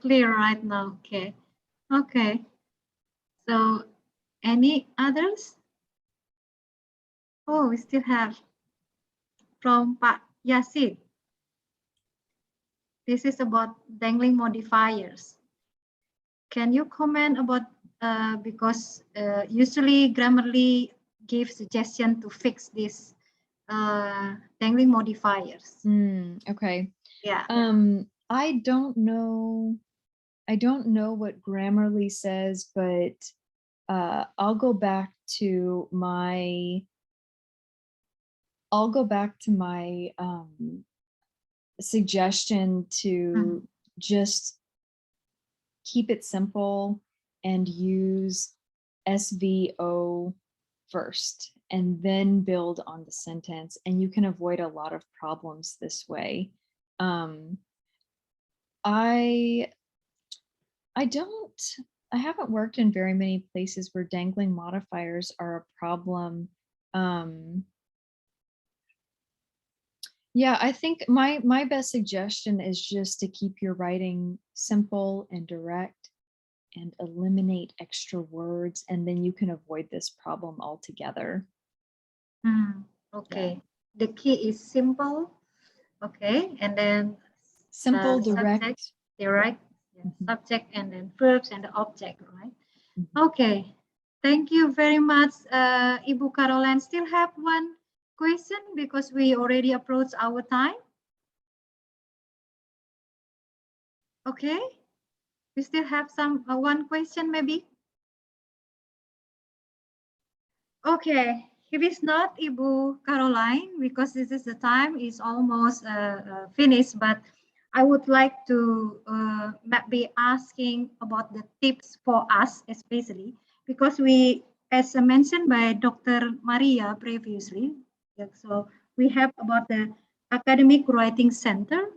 clear right now. Okay. Okay. So, any others? Oh, we still have from Pak Yasin. This is about dangling modifiers. Can you comment about, because usually Grammarly gives suggestion to fix this dangling modifiers. Okay. Yeah. I don't know what Grammarly says, but I'll go back to my suggestion to just keep it simple and use SVO first and then build on the sentence, and you can avoid a lot of problems this way. I haven't worked in very many places where dangling modifiers are a problem. Yeah, I think my best suggestion is just to keep your writing simple and direct and eliminate extra words, and then you can avoid this problem altogether. Okay. The key is simple. Okay. And then Simple, subject, direct. subject, and then verbs and the object, right? Okay. Thank you very much, Ibukarolai. Still have one question because we already approached our time. Okay. We still have some one question maybe. Okay. If it's not Ibukarolai, because this is the time is almost finished, but I would like to be asking about the tips for us, especially because we, as mentioned by Dr. Maria previously, so we have about the Academic Writing Center.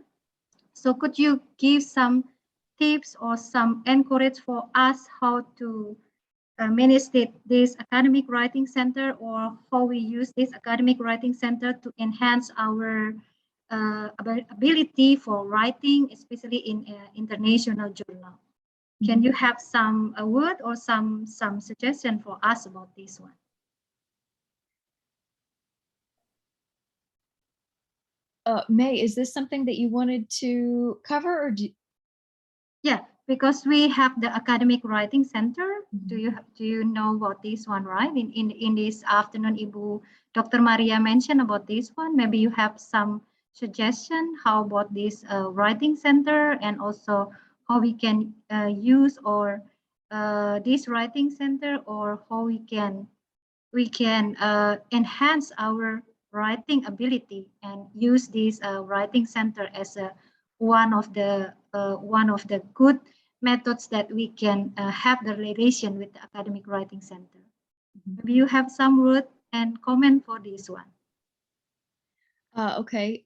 So could you give some tips or some encourage for us how to manage this academic writing center, or how we use this academic writing center to enhance our ability for writing, especially in international journal? Can you have some word or some suggestion for us about this one? May, is this something that you wanted to cover, or Yeah, because we have the academic writing center. Do you know about this one, right? In this afternoon, Dr. Maria mentioned about this one. Maybe you have some suggestion how about this writing center, and also how we can use or this writing center, or how we can enhance our writing ability and use this writing center as one of the good methods that we can have the relation with the academic writing center. Maybe you have some word and comment for this one. Okay.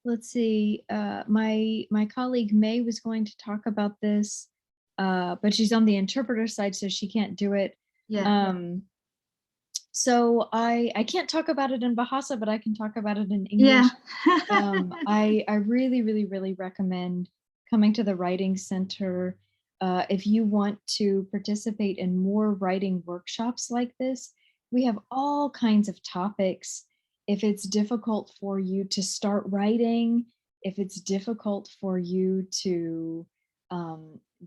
Let's see. My colleague May was going to talk about this, but she's on the interpreter side, so she can't do it. Yeah. So I can't talk about it in Bahasa, but I can talk about it in English. Yeah. I really recommend coming to the Writing Center if you want to participate in more writing workshops like this. We have all kinds of topics. If it's difficult for you to start writing, if it's difficult for you to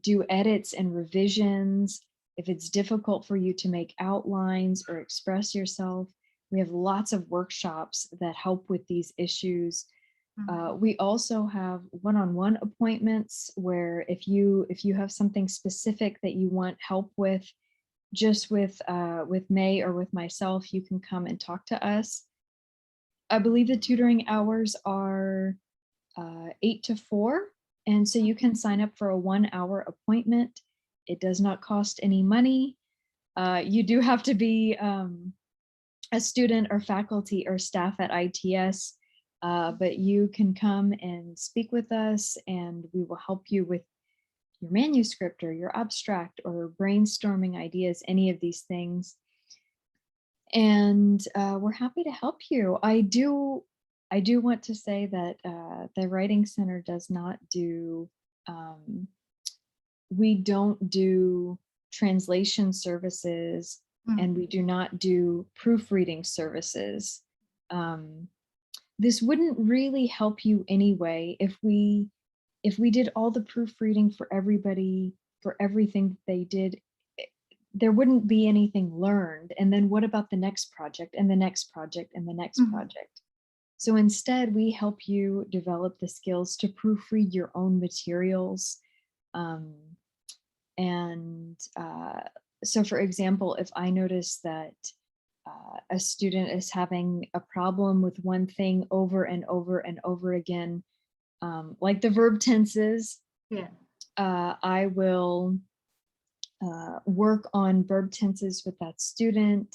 do edits and revisions, if it's difficult for you to make outlines or express yourself, we have lots of workshops that help with these issues. We also have one-on-one appointments where if you have something specific that you want help with, just with May or with myself, you can come and talk to us. I believe the tutoring hours are 8 to 4, and so you can sign up for a 1-hour appointment. It does not cost any money. You do have to be a student or faculty or staff at ITS, but you can come and speak with us, and we will help you with your manuscript or your abstract or brainstorming ideas, any of these things. And we're happy to help you. I do want to say that the Writing Center does not do, we don't do translation services, and we do not do proofreading services. This wouldn't really help you anyway if we did all the proofreading for everybody, for everything that they did. There wouldn't be anything learned. And then what about the next project and the next project and the next project? So instead, we help you develop the skills to proofread your own materials. So for example, if I notice that a student is having a problem with one thing over and over and over again, like the verb tenses, I will work on verb tenses with that student,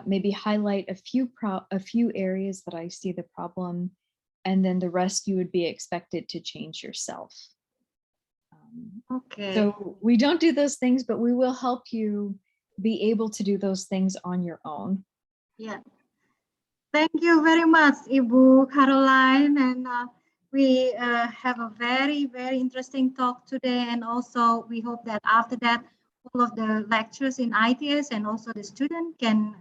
maybe highlight a few areas that I see the problem, and then the rest you would be expected to change yourself. Okay. So we don't do those things, but we will help you be able to do those things on your own. Yeah. Thank you very much, Ibukarolai, and we have a very, very interesting talk today. And also we hope that after that, all of the lectures in ITS and also the student can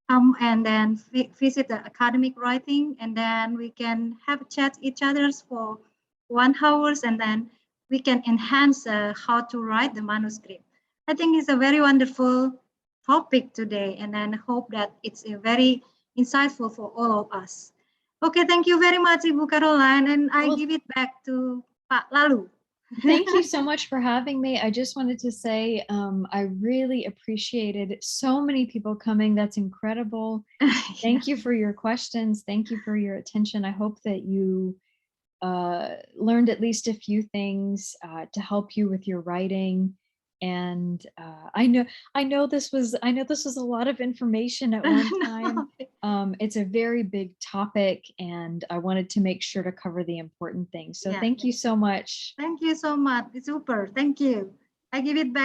come and then visit the academic writing, and then we can have a chat each other's for 1 hour, and then we can enhance how to write the manuscript. I think it's a very wonderful topic today, and then hope that it's a very insightful for all of us. Okay, thank you very much, Ibukarolai, and I give it back to Pak Lalu. Thank you so much for having me. I just wanted to say I really appreciated so many people coming. That's incredible. Thank you for your questions. Thank you for your attention. I hope that you learned at least a few things to help you with your writing. And I know this was a lot of information at one time. It's a very big topic, and I wanted to make sure to cover the important things. So thank you so much. Thank you so much. It's super. Thank you. I give it back